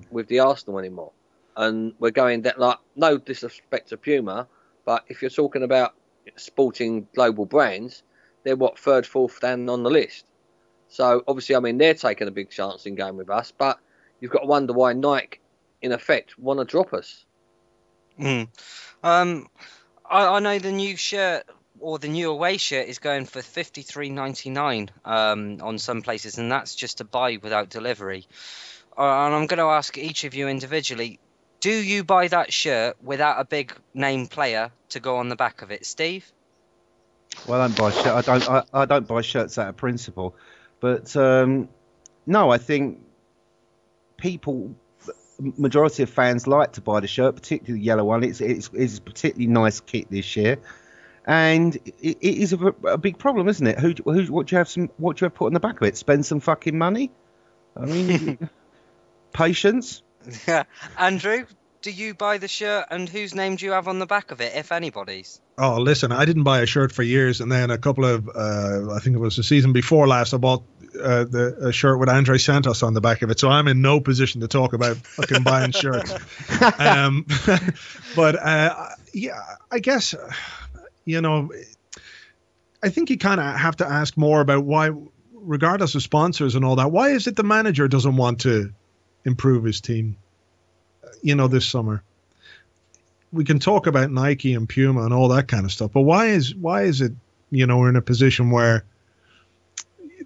with the Arsenal anymore. And we're going that, like, no disrespect to Puma, but if you're talking about sporting global brands, they're third, fourth down on the list. So obviously, I mean, they're taking a big chance in going with us, but you've got to wonder why Nike, in effect, want to drop us. I know the new shirt or the new away shirt is going for $53.99 on some places, and that's just a buy without delivery. And I'm going to ask each of you individually: do you buy that shirt without a big name player to go on the back of it, Steve? Well, I don't buy shirts. I don't buy shirts out of principle, but no, I think majority of fans like to buy the shirt, particularly the yellow one. It's a particularly nice kit this year, and it is a big problem, isn't it? What do you have put on the back of it? Spend some fucking money. I mean, patience. Yeah, Andrew, do you buy the shirt, and whose name do you have on the back of it, if anybody's? Oh, listen, I didn't buy a shirt for years, and then a couple of, I think it was the season before last, I bought a shirt with Andre Santos on the back of it, so I'm in no position to talk about fucking buying shirts. But yeah, I guess, you know, I think you kind of have to ask more about why, regardless of sponsors and all that, why is it the manager doesn't want to improve his team, you know, this summer? We can talk about Nike and Puma and all that kind of stuff, but why is it, you know, we're in a position where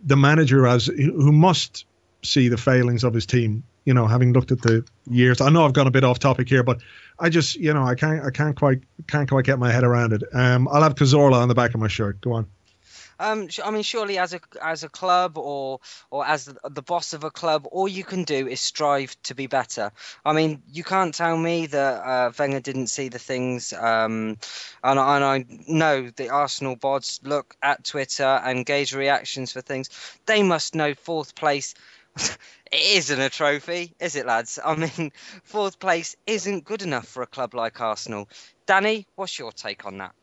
the manager who must see the failings of his team, you know, having looked at the years. I know I've gone a bit off topic here, but I just, you know, I can't quite get my head around it. I'll have Cazorla on the back of my shirt. Go on. I mean, surely as a club or as the boss of a club, all you can do is strive to be better. I mean, you can't tell me that Wenger didn't see the things, and I know the Arsenal bods look at Twitter and gauge reactions for things. They must know fourth place. It isn't a trophy, is it, lads? I mean, fourth place isn't good enough for a club like Arsenal. Danny, what's your take on that?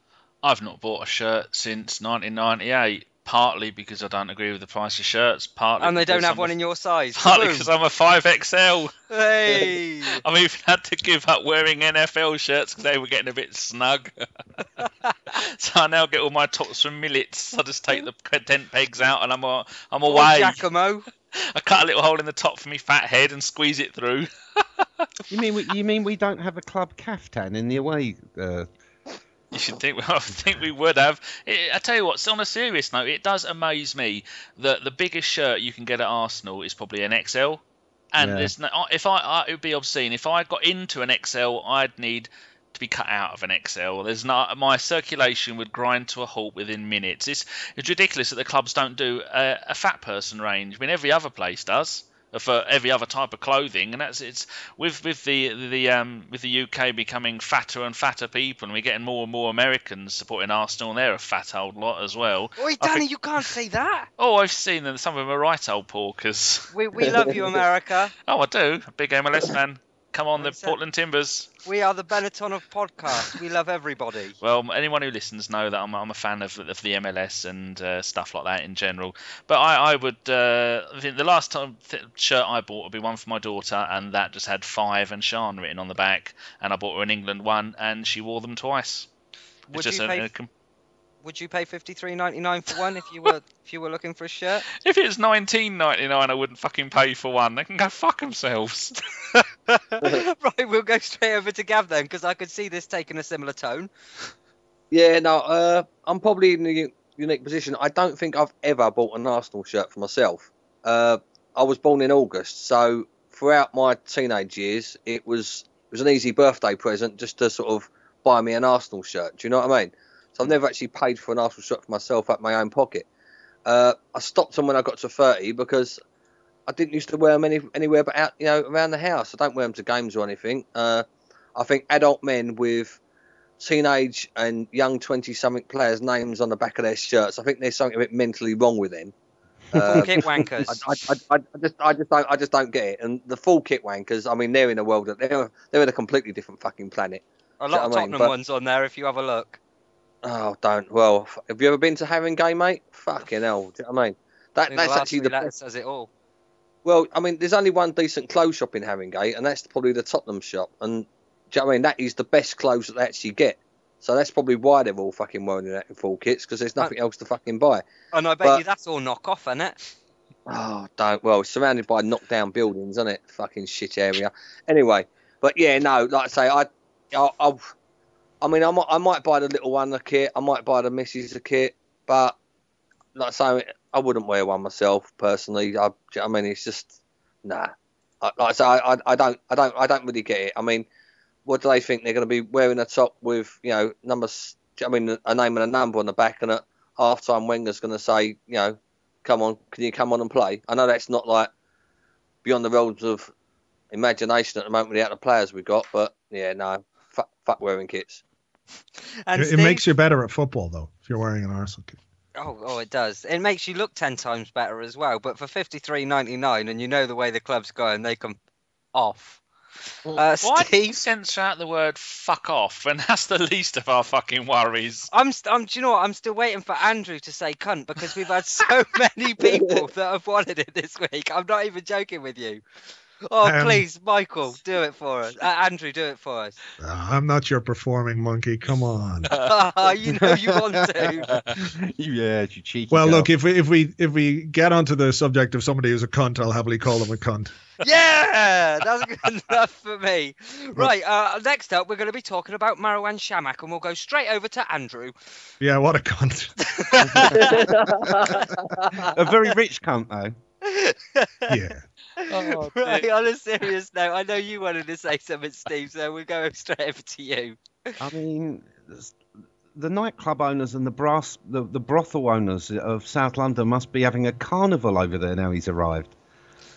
I've not bought a shirt since 1998. Partly because I don't agree with the price of shirts. Partly And they don't because have one in your size. Partly Kaboom. because I'm a 5XL. Hey! I've even had to give up wearing NFL shirts because they were getting a bit snug. So I now get all my tops from Millets. I just take the tent pegs out and I'm Or away. Giacomo. I cut a little hole in the top for me fat head and squeeze it through. You mean we don't have a club caftan in the away? You should think. Well, I think we would have. I tell you what. On a serious note, it does amaze me that the biggest shirt you can get at Arsenal is probably an XL. And Yeah. there's no, it would be obscene if I got into an XL. I'd need to be cut out of an XL. There's not, my circulation would grind to a halt within minutes. It's ridiculous that the clubs don't do a fat person range. I mean, every other place does for every other type of clothing, and it's with the UK becoming fatter and fatter people, and we're getting more and more Americans supporting Arsenal, and they're a fat old lot as well. Oi, Danny, you can't say that. Oh, I've seen them. Some of them are right old porkers. We love you, America. Oh, I do. A big MLS fan. Come on, the What is that? Portland Timbers. We are the Benetton of podcasts. We love everybody. Well, anyone who listens know that I'm a fan of the MLS and stuff like that in general. But I would I think the last time shirt I bought would be one for my daughter, and that just had 5 and Sean written on the back. And I bought her an England one, and she wore them twice. Would you pay $53.99 for one if you were looking for a shirt? If it was $19.99, I wouldn't fucking pay for one. They can go fuck themselves. Right, we'll go straight over to Gav then, because I could see this taking a similar tone. Yeah, no, I'm probably in a unique position. I don't think I've ever bought an Arsenal shirt for myself. I was born in August, so throughout my teenage years, it was an easy birthday present just to sort of buy me an Arsenal shirt. Do you know what I mean? So I've never actually paid for an Arsenal shirt for myself out of my own pocket. I stopped them when I got to 30 because I didn't used to wear them anywhere but out, around the house. I don't wear them to games or anything. I think adult men with teenage and young 20-something players' names on the back of their shirts, I think there's something a bit mentally wrong with them. Full kit wankers. I just don't get it. And the full kit wankers, I mean, they're in a world that they're in a completely different fucking planet. A lot of Tottenham ones on there if you have a look. Oh, don't. Well, have you ever been to Haringey, mate? Fucking hell. Do you know what I mean? That's actually the best. Says it all. Well, I mean, there's only one decent clothes shop in Haringey, and that's probably the Tottenham shop. And do you know what I mean? That is the best clothes that they actually get. So that's probably why they're all fucking wearing that in full kits, because there's nothing else to fucking buy. And I bet you that's all knockoff, isn't it? Oh, don't. Well, it's surrounded by knockdown buildings, isn't it? Fucking shit area. Anyway, but yeah, no, like I say, I mean, I might buy the little one a kit. I might buy the missus a kit, but like I say, I wouldn't wear one myself personally. I mean, it's just nah. Like I say, I don't really get it. I mean, what do they think they're going to be wearing a top with numbers? I mean, a name and a number on the back, and at half time Wenger's going to say, come on, can you come on and play? I know that's not like beyond the realms of imagination at the moment without the players we've got, but yeah, no, fuck wearing kits. And it makes you better at football, though, if you're wearing an Arsenal kit. Oh, it does. It makes you look 10 times better as well. But for $53.99, and you know the way the club's going, they come off. Why do you Steve, censor out the word "fuck off"? And that's the least of our fucking worries. do you know what? I'm still waiting for Andrew to say cunt because we've had so many people that have wanted it this week. I'm not even joking with you. Oh, please, Michael, do it for us. Andrew, do it for us. I'm not your performing monkey. Come on. You know you want to. Yeah, you cheeky. Well, girl. look, if we get onto the subject of somebody who's a cunt, I'll happily call them a cunt. Yeah, that's good enough for me. Right, next up, we're going to be talking about Marwan Shamak, and we'll go straight over to Andrew. Yeah, what a cunt. A very rich cunt, though. Yeah. Oh, right, on a serious note, I know you wanted to say something, Steve, so we'll go straight over to you. I mean, the nightclub owners and the brothel owners of South London must be having a carnival over there now he's arrived.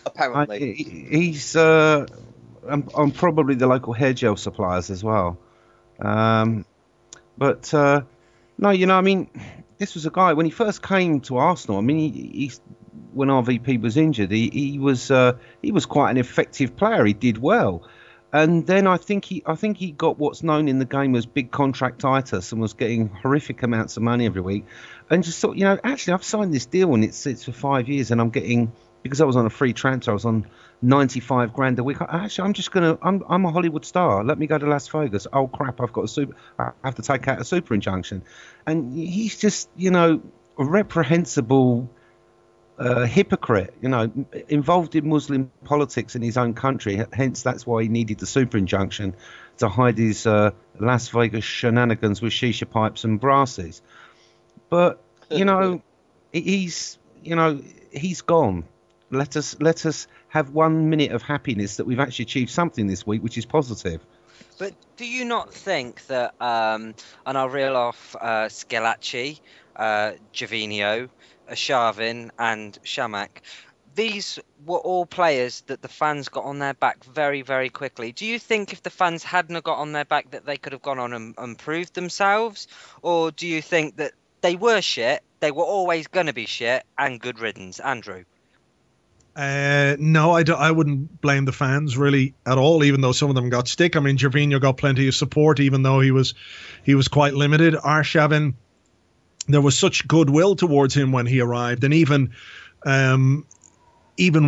Apparently. He's and probably the local hair gel suppliers as well. No, I mean, this was a guy, when he first came to Arsenal, I mean, when RVP was injured, he was quite an effective player. He did well. And then I think he got what's known in the game as big contractitis and was getting horrific amounts of money every week, and just thought, actually I've signed this deal and it's for 5 years, and I'm getting, because I was on a free transfer, I was on 95 grand a week. I'm a Hollywood star. Let me go to Las Vegas. Oh crap, I have to take out a super injunction, and he's just a reprehensible hypocrite, involved in Muslim politics in his own country. Hence, that's why he needed the super injunction to hide his Las Vegas shenanigans with shisha pipes and brasses. But he's gone. Let us have 1 minute of happiness that we've actually achieved something this week, which is positive. But do you not think that, and I'll reel off Schillaci, Gervinho, Sharvin and Shamak, these were all players that the fans got on their back very, very quickly. Do you think if the fans hadn't got on their back that they could have gone on and improved themselves? Or do you think that they were shit, they were always going to be shit, and good riddance? Andrew? No, I wouldn't blame the fans really at all, even though some of them got stick. I mean, Gervinho got plenty of support, even though he was quite limited. Arshavin, there was such goodwill towards him when he arrived, and even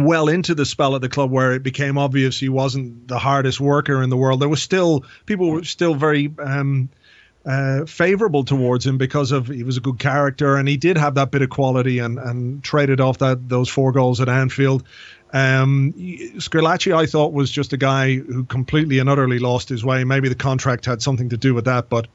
well into the spell at the club where it became obvious he wasn't the hardest worker in the world, there was still, people were still very favourable towards him because he was a good character, and he did have that bit of quality, and traded off those 4 goals at Anfield. Schillaci, I thought, was just a guy who completely and utterly lost his way. Maybe the contract had something to do with that, but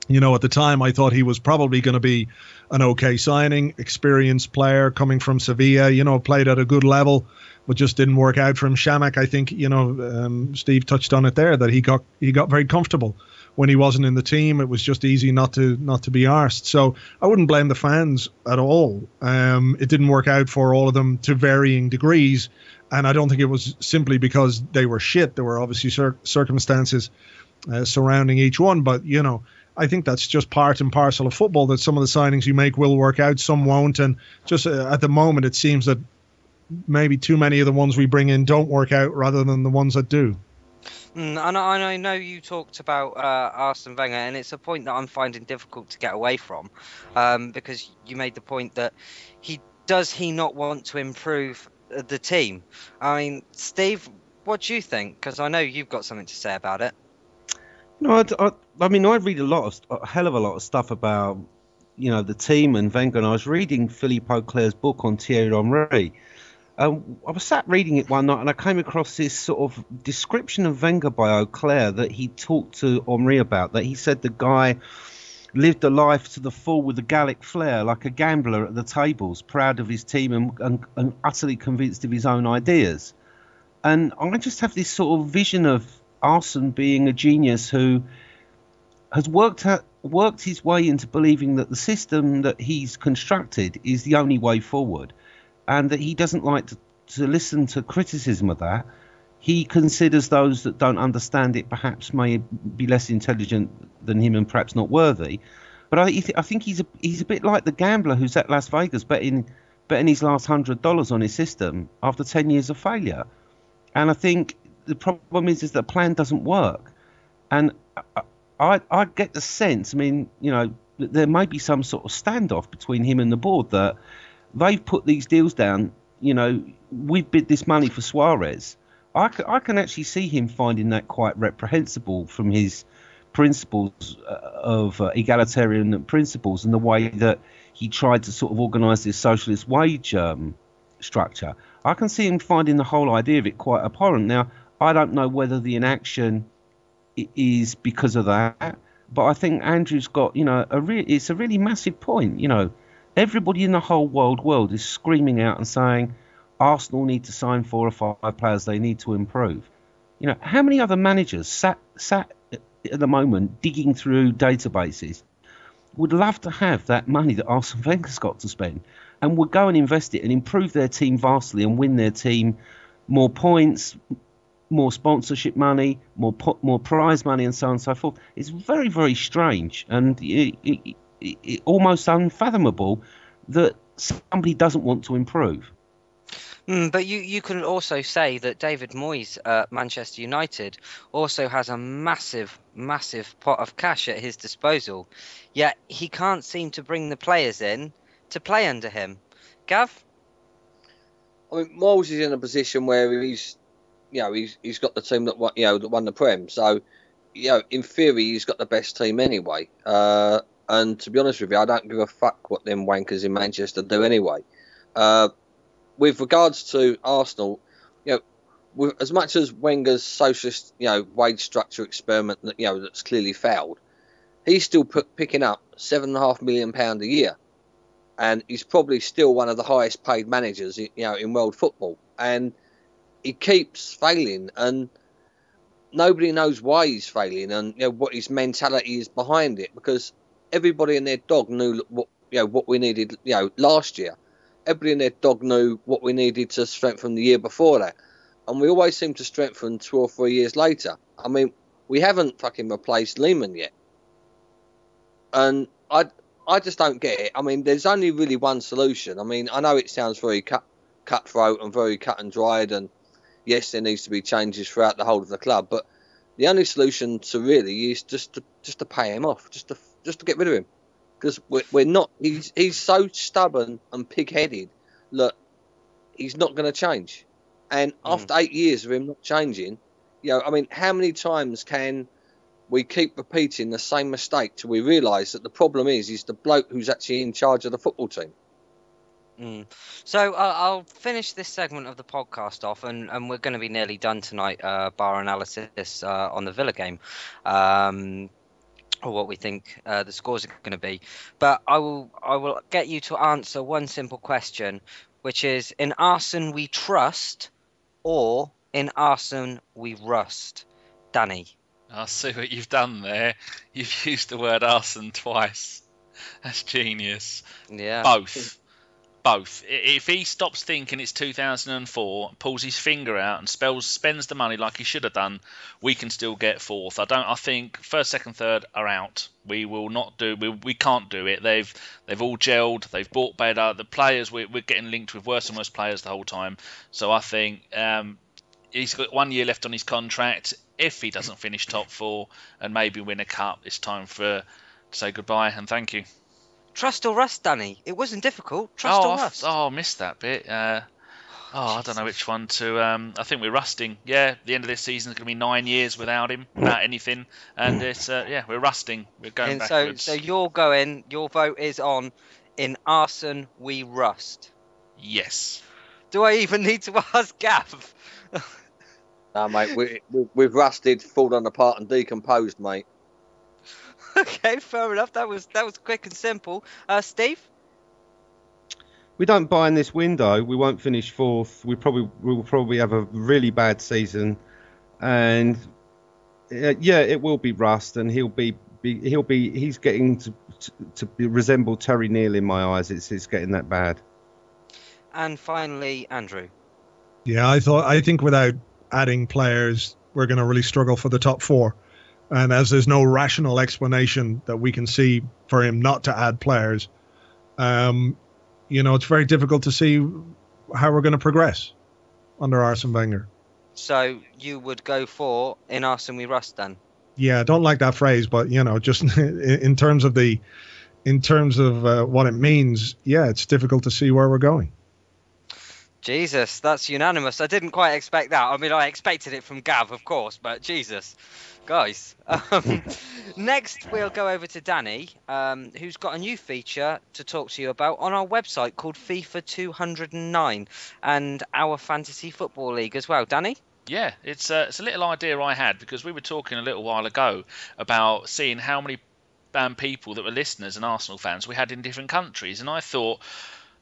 at the time, I thought he was probably going to be an okay signing, experienced player coming from Sevilla, played at a good level, but just didn't work out for him. Shamak, I think, Steve touched on it there, that he got very comfortable when he wasn't in the team. It was just easy not to be arsed. So I wouldn't blame the fans at all. It didn't work out for all of them to varying degrees, and I don't think it was simply because they were shit. There were obviously circumstances surrounding each one, but I think that's just part and parcel of football, that some of the signings you make will work out, some won't, and just at the moment it seems that maybe too many of the ones we bring in don't work out rather than the ones that do. And I know you talked about Aston Wenger, and it's a point that I'm finding difficult to get away from, because you made the point that does he not want to improve the team? I mean, Steve, what do you think? Because I know you've got something to say about it. No, I mean, I read a hell of a lot of stuff about, the team and Wenger, and I was reading Philippe Auclair's book on Thierry Henry. I was sat reading it one night, and I came across this sort of description of Wenger by Auclair that he talked to Henry about, that he said the guy lived a life to the full with a Gallic flair, like a gambler at the tables, proud of his team and utterly convinced of his own ideas. And I just have this sort of vision of Arsene being a genius who has worked his way into believing that the system that he's constructed is the only way forward, and that he doesn't like to listen to criticism of that. He considers those that don't understand it perhaps may be less intelligent than him and perhaps not worthy. But I think he's a bit like the gambler who's at Las Vegas betting his last $100 on his system after 10 years of failure. And I think the problem is that the plan doesn't work. And I get the sense, I mean, there may be some sort of standoff between him and the board, that they've put these deals down. We've bid this money for Suarez. I can actually see him finding that quite reprehensible from his principles of egalitarian principles, and the way that he tried to sort of organise this socialist wage structure. I can see him finding the whole idea of it quite abhorrent. Now, I don't know whether the inaction is because of that, but I think Andrew's got, it's a really massive point. Everybody in the whole world is screaming out and saying Arsenal need to sign 4 or 5 players, they need to improve. How many other managers sat at the moment digging through databases would love to have that money that Arsene Wenger's got to spend, and would go and invest it and improve their team vastly and win their team more points, more sponsorship money, more prize money, and so on and so forth? It's very, very strange, and it almost unfathomable that somebody doesn't want to improve. But you can also say that David Moyes at Manchester United also has a massive, massive pot of cash at his disposal, yet he can't seem to bring the players in to play under him. Gav? I mean, Miles is in a position where he's got the team that won the Prem. So, in theory, he's got the best team anyway. And to be honest with you, I don't give a fuck what them wankers in Manchester do anyway. With regards to Arsenal, as much as Wenger's socialist, wage structure experiment that's clearly failed, he's still picking up £7.5 million a year, and he's probably still one of the highest paid managers, in world football. And he keeps failing, and nobody knows why he's failing, and what his mentality is behind it. Because everybody and their dog knew what we needed, last year. Everybody and their dog knew what we needed to strengthen the year before that, and we always seem to strengthen 2 or 3 years later. I mean, we haven't fucking replaced Lehman yet, and I just don't get it. I mean, there's only really one solution. I mean, I know it sounds very cutthroat and very cut and dried, and yes, there needs to be changes throughout the whole of the club, but the only solution to really is just to pay him off, just to get rid of him. Because we're not. He's so stubborn and pig-headed that he's not going to change. And after 8 years of him not changing, I mean, how many times can we keep repeating the same mistake till we realise that the problem is the bloke who's actually in charge of the football team? So I'll finish this segment of the podcast off, and we're going to be nearly done tonight, bar analysis on the Villa game. Or what we think the scores are going to be. But I will get you to answer one simple question, which is: in Arsenal we trust, or in Arsenal we rust? Danny. I see what you've done there. You've used the word arson twice. That's genius. Yeah. Both. If he stops thinking it's 2004, pulls his finger out and spends the money like he should have done, we can still get fourth. I think first, second, third are out. We will not do. We can't do it. They've all gelled. They've bought better. The players we're getting linked with worse and worse players the whole time. So I think he's got 1 year left on his contract. If he doesn't finish top four and maybe win a cup, it's time to say goodbye and thank you. Trust or rust, Danny? It wasn't difficult. Trust or rust? I missed that bit. I don't know which one to. I think we're rusting. Yeah, the end of this season is going to be 9 years without him, without anything, and it's we're rusting. We're going backwards. So your vote is on in Arson we rust. Yes. Do I even need to ask Gav? No, mate, we've rusted, fallen apart, and decomposed, mate. Okay, fair enough. That was quick and simple. Steve? We don't buy in this window, we won't finish fourth. We will probably have a really bad season, and it will be rust, and he's getting to resemble Terry Neal in my eyes. It's getting that bad. And finally, Andrew. Yeah, I think without adding players, we're going to really struggle for the top four. And as there's no rational explanation that we can see for him not to add players, it's very difficult to see how we're going to progress under Arsene Wenger. So you would go for in Arsenal we rust then? Yeah, I don't like that phrase, but just in terms of what it means, yeah, it's difficult to see where we're going. Jesus, that's unanimous. I didn't quite expect that. I mean, I expected it from Gav, of course, but Jesus. Guys, next we'll go over to Danny, who's got a new feature to talk to you about on our website called FIFA 209 and our Fantasy Football League as well. Danny? Yeah, it's a little idea I had because we were talking a little while ago about seeing how many people that were listeners and Arsenal fans we had in different countries, and I thought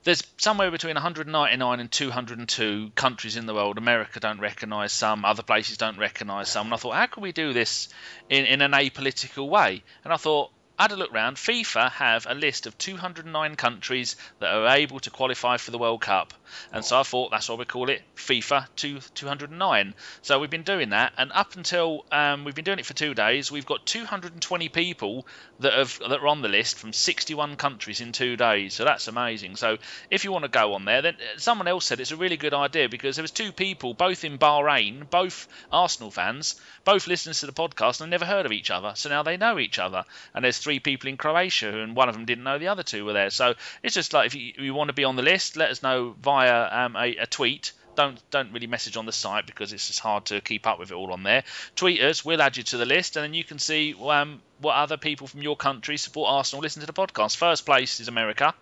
there's somewhere between 199 and 202 countries in the world. America don't recognise some, other places don't recognise some. And I thought, how can we do this in an apolitical way? And I thought, I had a look round. FIFA have a list of 209 countries that are able to qualify for the World Cup. And so I thought that's why we call it FIFA 209. So we've been doing that, and up until we've been doing it for 2 days, we've got 220 people that are on the list from 61 countries in 2 days. So that's amazing. So if you want to go on there, then someone else said it's a really good idea because there was 2 people, both in Bahrain, both Arsenal fans, both listeners to the podcast, and never heard of each other. So now they know each other. And there's 3 people in Croatia, and one of them didn't know the other 2 were there. So it's just like, if you want to be on the list, let us know via a tweet. Don't really message on the site because it's just hard to keep up with it all on there. Tweet us, we'll add you to the list, and then you can see what other people from your country support Arsenal, listen to the podcast. First place is America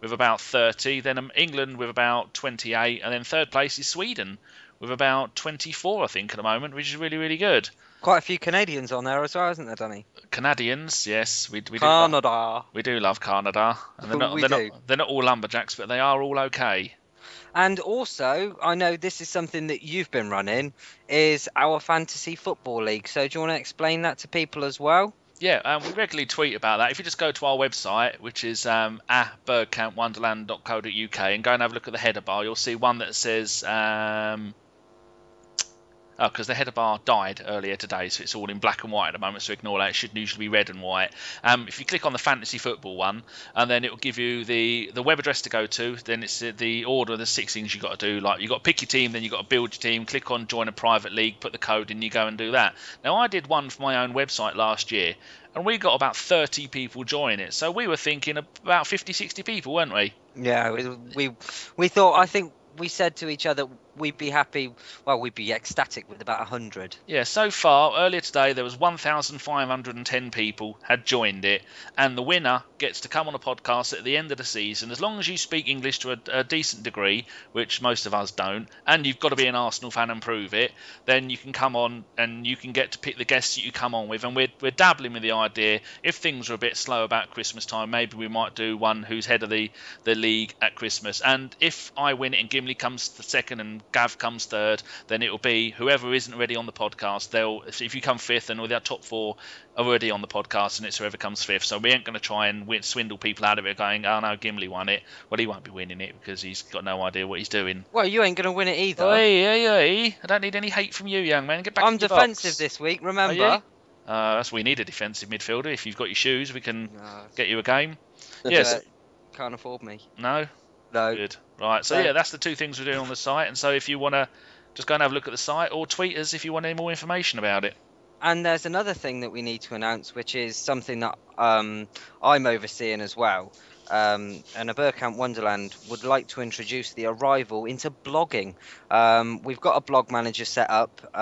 with about 30, then England with about 28, and then third place is Sweden with about 24, I think, at the moment, which is really, really good. Quite a few Canadians on there as well, isn't there, Danny? Canadians, yes, we Canada. We do love Canada, and they're not all lumberjacks, but they are all okay. And also, I know this is something that you've been running, is our fantasy football league. So do you want to explain that to people as well? Yeah, we regularly tweet about that. If you just go to our website, which is bergkampwonderland.co.uk, and go and have a look at the header bar, you'll see one that says... because the header bar died earlier today, so it's all in black and white at the moment, so ignore that. It should usually be red and white. If you click on the fantasy football one, and then it will give you the web address to go to, then it's the order of the 6 things you've got to do. Like, you've got to pick your team, then you've got to build your team, click on join a private league, put the code in, you go and do that. Now, I did one for my own website last year, and we got about 30 people join it. So we were thinking about 50, 60 people, weren't we? Yeah, we thought, I think we said to each other we'd be happy, well, we'd be ecstatic with about 100. Yeah, so far, earlier today, there was 1,510 people had joined it, and the winner gets to come on a podcast at the end of the season. As long as you speak English to a decent degree, which most of us don't, and you've got to be an Arsenal fan and prove it, then you can come on and you can get to pick the guests that you come on with. And we're dabbling with the idea, if things are a bit slow about Christmas time, maybe we might do one who's head of the league at Christmas. And if I win it and Gimli comes second and Gav comes third, then it will be whoever isn't already on the podcast. If you come fifth, then all the top 4 are already on the podcast, and it's whoever comes fifth. So we ain't going to try and swindle people out of it going, oh no, Gimli won it. Well, he won't be winning it because he's got no idea what he's doing. Well, you ain't going to win it either. Hey, I don't need any hate from you, young man. Get back I'm to the defensive box. this week, remember? That's we need a defensive midfielder. If you've got your shoes, we can get you a game. Yes. Can't afford me. No? No. Good. Right, so yeah, that's the 2 things we're doing on the site. And so if you want to just go and have a look at the site, or tweet us if you want any more information about it. And there's another thing that we need to announce, which is something that I'm overseeing as well. And a Bergkamp Wonderland would like to introduce the arrival into blogging. We've got a blog manager set up.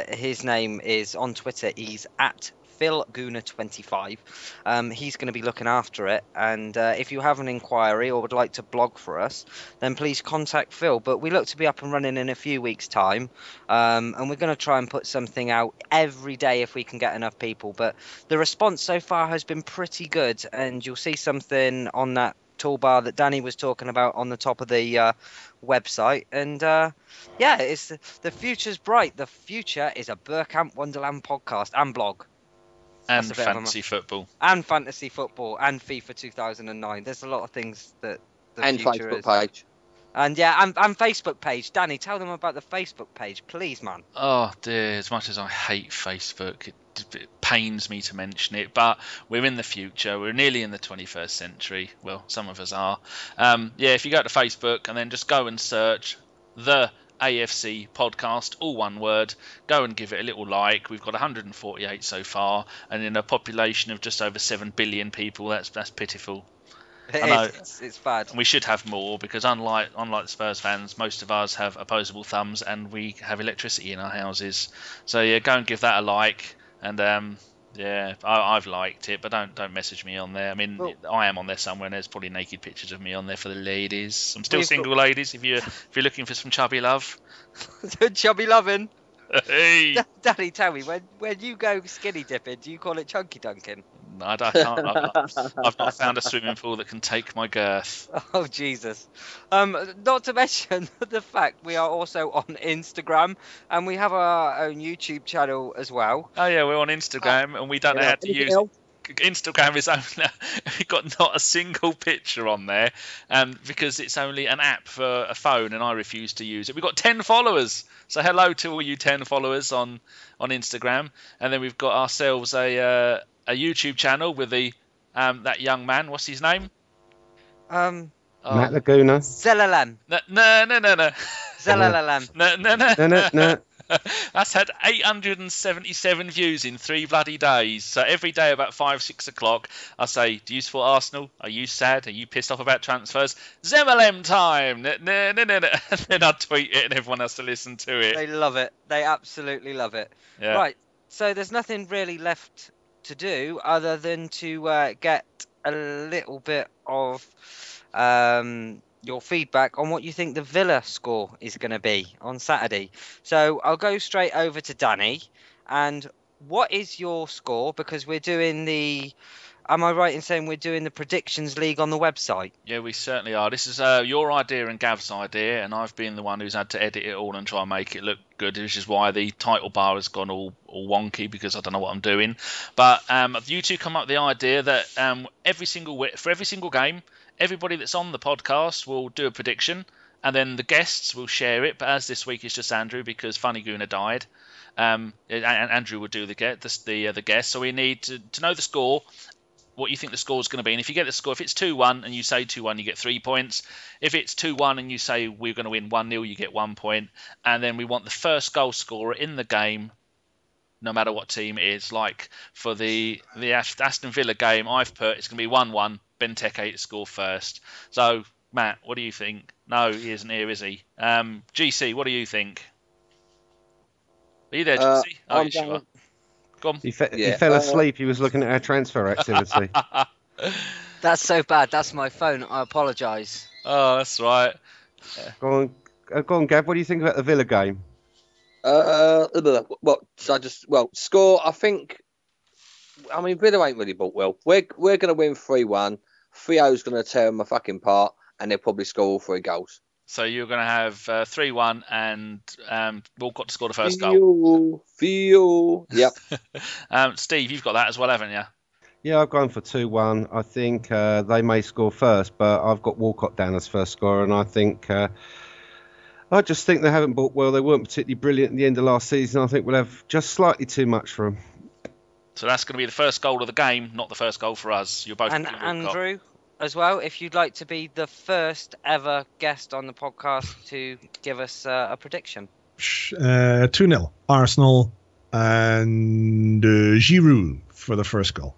His name is on Twitter. He's at PhilGooner25. He's going to be looking after it, and if you have an inquiry or would like to blog for us, then please contact Phil. But we look to be up and running in a few weeks' time, and we're going to try and put something out every day if we can get enough people. But the response so far has been pretty good, and you'll see something on that toolbar that Danny was talking about on the top of the website. And it's the future's bright. The future is a Bergkamp Wonderland podcast and blog. And fantasy football. And fantasy football and FIFA 2009. There's a lot of things that the and future Facebook is. page. And and Facebook page. Danny, tell them about the Facebook page, please, man. Oh dear, as much as I hate Facebook, it pains me to mention it, but we're in the future. We're nearly in the 21st century. Well, some of us are. If you go to Facebook and then just go and search the AFC podcast, all one word, go and give it a little like. We've got 148 so far, and in a population of just over 7 billion people, that's pitiful. It's bad. And we should have more, because unlike the Spurs fans, most of us have opposable thumbs and we have electricity in our houses. So yeah, go and give that a like. And I've liked it, but don't message me on there. I mean, I am on there somewhere, and there's probably naked pictures of me on there for the ladies. I'm still single, ladies. If you're looking for some chubby love, chubby loving. Hey, Daddy, tell me, when you go skinny dipping, do you call it chunky dunking? I can't. I've not found a swimming pool that can take my girth. Oh Jesus! Not to mention the fact we are also on Instagram, and we have our own YouTube channel as well. Oh yeah, we're on Instagram, and we don't know how to use it. Instagram is only we've got not a single picture on there, and because it's only an app for a phone, and I refuse to use it. We've got 10 followers, so hello to all you 10 followers on Instagram, and then we've got ourselves a YouTube channel with that young man. What's his name? Matt Laguna. Zelalam. No. Zelalam. No. That's had 877 views in 3 bloody days. So every day about 5-6 o'clock, I say, do you support Arsenal? Are you sad? Are you pissed off about transfers? Zemalem time! And then I tweet it and everyone has to listen to it. They love it. They absolutely love it. Yeah. Right. So there's nothing really left to do other than to get a little bit of your feedback on what you think the Villa score is going to be on Saturday. So I'll go straight over to Danny. And what is your score? Because we're doing am I right in saying we're doing the Predictions League on the website? Yeah, we certainly are. This is your idea and Gav's idea, and I've been the one who's had to edit it all and try and make it look good, which is why the title bar has gone all wonky, because I don't know what I'm doing. But you two come up with the idea that for every single game, everybody that's on the podcast will do a prediction, and then the guests will share it. But as this week is just Andrew, because Funny Guna died, and Andrew will do the guest. So we need to know the score, what you think the score is going to be. And if you get the score, if it's 2-1 and you say 2-1, you get 3 points. If it's 2-1 and you say we're going to win 1-0, you get 1 point. And then we want the first goal scorer in the game, no matter what team it is. Like for the Aston Villa game, I've put it's going to be 1-1. Benteke to score first. So, Matt, what do you think? No, he isn't here, is he? GC, what do you think? Are you there, GC? Oh, yes, you are. Go on. He fell asleep. He was looking at our transfer activity. That's so bad. That's my phone. I apologise. Oh, that's right. Yeah. Go on, Gav. What do you think about the Villa game? Score. I think. I mean, Villa ain't really bought well. We're going to win 3-1. Theo's going to tear them a fucking part, and they'll probably score all 3 goals. So you're going to have 3-1, and Walcott to score the first goal. Theo. Yep. Steve, you've got that as well, haven't you? Yeah, I've gone for 2-1. I think they may score first, but I've got Walcott down as first scorer, and I just think they haven't bought well. They weren't particularly brilliant at the end of last season. I think we'll have just slightly too much for them. So that's going to be the first goal of the game, not the first goal for us. You're both. And Andrew, as well, if you'd like to be the first ever guest on the podcast to give us a prediction. 2-0 Arsenal, and Giroud for the first goal.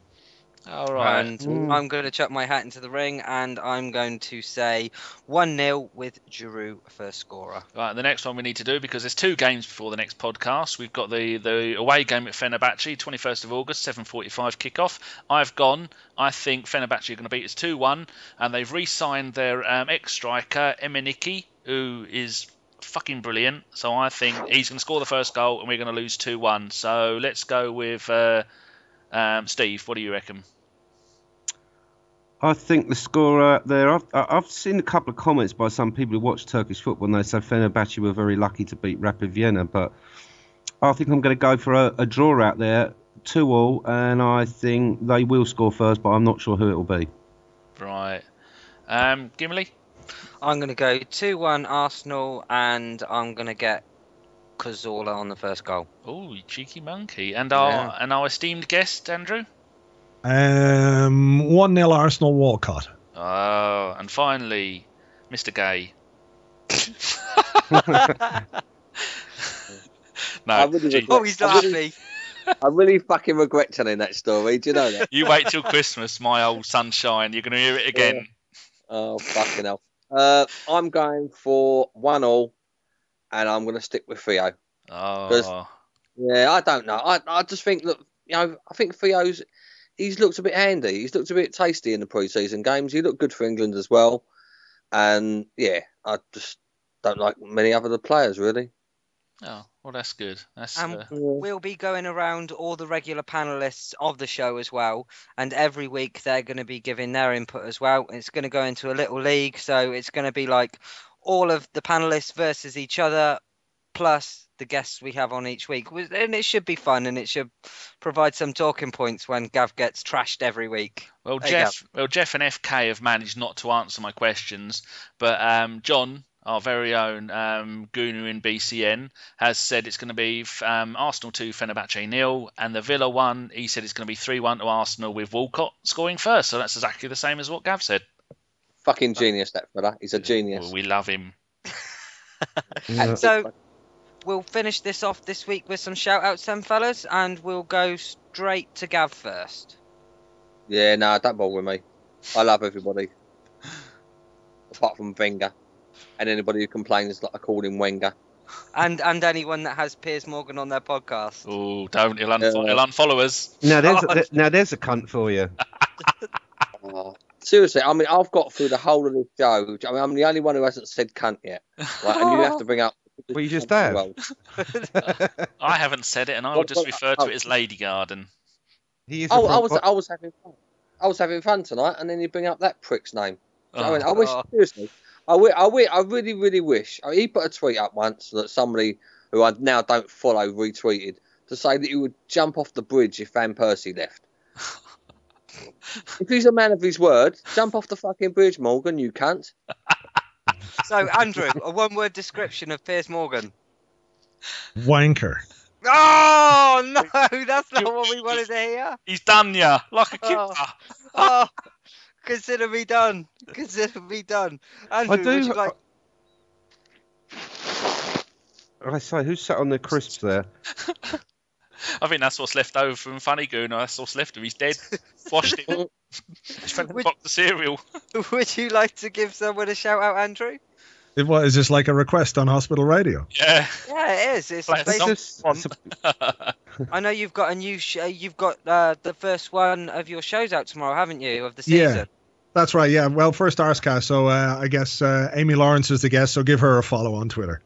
All right. And I'm going to chuck my hat into the ring, and I'm going to say 1-0 with Giroud first scorer. Right, the next one we need to do, because there's 2 games before the next podcast. We've got the away game at Fenerbahce, 21st of August, 7:45 kickoff. I think Fenerbahce are going to beat us 2-1, and they've re-signed their ex-striker, Emeniki, who is fucking brilliant. So I think he's going to score the first goal, and we're going to lose 2-1. So let's go with Steve. What do you reckon? I think the scorer there, I've seen a couple of comments by some people who watch Turkish football, and they say Fenerbahce were very lucky to beat Rapid Vienna, but I think I'm going to go for a draw out there, 2-2, and I think they will score first, but I'm not sure who it will be. Right. Gimli? I'm going to go 2-1 Arsenal, and I'm going to get Cazorla on the first goal. Oh, you cheeky monkey. And our esteemed guest, Andrew? 1-0 Arsenal, Walcott. Oh, and finally, Mr. Gay. No. He's not happy. I really fucking regret telling that story. Do you know that? You wait till Christmas, my old sunshine. You're going to hear it again. Yeah. Oh, fucking hell. I'm going for 1-1, and I'm going to stick with Theo. Oh. Yeah, I don't know. I just think, look, I think he's looked a bit handy. He's looked a bit tasty in the pre-season games. He looked good for England as well. And, yeah, I just don't like many other players, really. Oh, well, that's good. We'll be going around all the regular panellists of the show as well, and every week they're going to be giving their input as well. It's going to go into a little league, so it's going to be like all of the panellists versus each other plus the guests we have on each week. And it should be fun, and it should provide some talking points when Gav gets trashed every week. Well, Hey, Jeff and FK have managed not to answer my questions, but John, our very own Gunu in BCN, has said it's going to be Arsenal 2, Fenerbahce 0, and the Villa one, he said it's going to be 3-1 to Arsenal with Walcott scoring first. So that's exactly the same as what Gav said. Fucking genius, that fella. He's a genius. Well, we love him. So we'll finish this off this week with some shout-outs then, fellas, and we'll go straight to Gav first. Yeah, no, don't bother with me. I love everybody. Apart from Wenger. And anybody who complains that I called him Wenger. And anyone that has Piers Morgan on their podcast. Oh, don't. He'll unfollow us. Now there's a cunt for you. Seriously, I mean, I've got through the whole of this show. I mean, I'm the only one who hasn't said cunt yet. Right? And you have to bring up... Well, you just have. I haven't said it, and I will just refer to it as Lady Garden. I was having fun. I was having fun tonight, and then you bring up that prick's name. I wish, seriously, I really, really wish. He put a tweet up once that somebody who I now don't follow retweeted to say that he would jump off the bridge if Van Persie left. If he's a man of his word, jump off the fucking bridge, Morgan, you cunt. So, Andrew, a one-word description of Piers Morgan. Wanker. Oh, no, that's not what we wanted to hear. He's done ya, like a kid. Oh, consider me done. Consider me done. Andrew, would you like... I say, who's sat on the crisps there? I think that's what's left over from Funny Gooner. That's what's left of him. He's dead. Washed it. He's fed the box of cereal. Would you like to give someone a shout out, Andrew? Is this like a request on hospital radio? Yeah. Yeah, it is. It's I know you've got a new you've got the first one of your shows out tomorrow, haven't you, of the season? Yeah, that's right. Yeah, well, first Arscast, so I guess Amy Lawrence is the guest, so give her a follow on Twitter.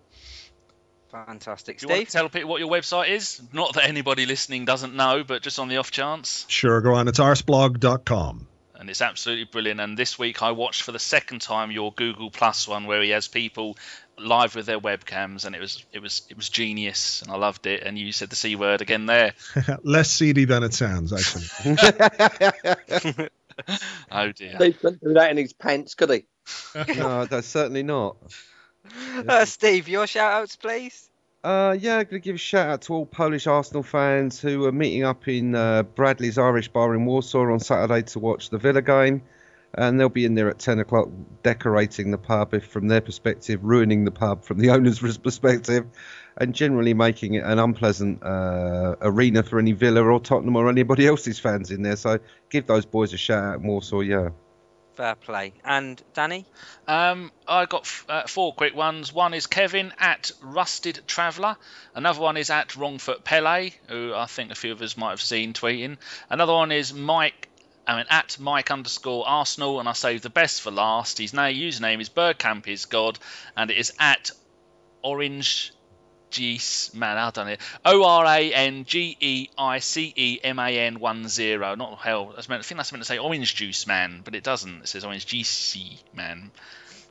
Fantastic. Do you Steve? want to tell people what your website is? Not that anybody listening doesn't know, but just on the off chance. Sure, go on. It's arsblog.com. And it's absolutely brilliant. And this week I watched for the second time your Google Plus one, where he has people live with their webcams, and it was genius, and I loved it. And you said the C word again there. Less seedy than it sounds, actually. Oh dear. He couldn't do that in his pants, could he? No, that's certainly not. Steve, your shout outs, please. I'm going to give a shout out to all Polish Arsenal fans who are meeting up in Bradley's Irish Bar in Warsaw on Saturday to watch the Villa game. And they'll be in there at 10 o'clock decorating the pub, if from their perspective, ruining the pub from the owner's perspective, and generally making it an unpleasant arena for any Villa or Tottenham or anybody else's fans in there. So give those boys a shout out in Warsaw, yeah. Fair play. And Danny? I got 4 quick ones. One is Kevin at Rusted Traveller. Another one is at Wrongfoot Pele, who I think a few of us might have seen tweeting. Another one is at Mike_Arsenal, and I saved the best for last. His username is Bergkamp is God, and it is at Orange man, I've done it. ORANGEICEMAN 10. Not hell. I think that's meant to say orange juice man, but it doesn't. It says orange GC man.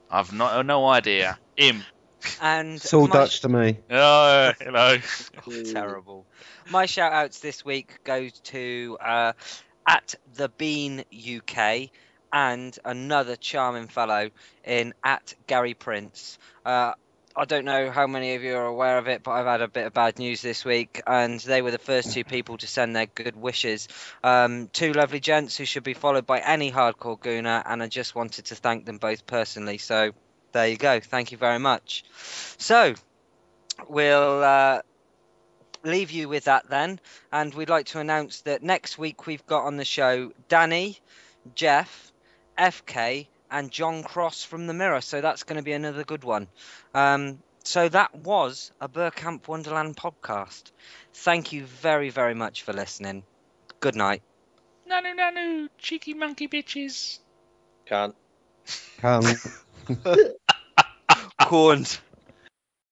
I've no idea. Him. And it's all Dutch to me. Oh, hello. Terrible. My shout outs this week goes to at the Bean UK and another charming fellow in at Gary Prince. I don't know how many of you are aware of it, but I've had a bit of bad news this week, and they were the first 2 people to send their good wishes. 2 lovely gents who should be followed by any hardcore gooner, and I just wanted to thank them both personally. So there you go. Thank you very much. So we'll leave you with that then, and we'd like to announce that next week we've got on the show Danny, Jeff, FK, and John Cross from The Mirror, so that's going to be another good one. So that was a Bergkamp Wonderland podcast. Thank you very, very much for listening. Good night. Nanu, cheeky monkey bitches. Can't. Can't. Corned.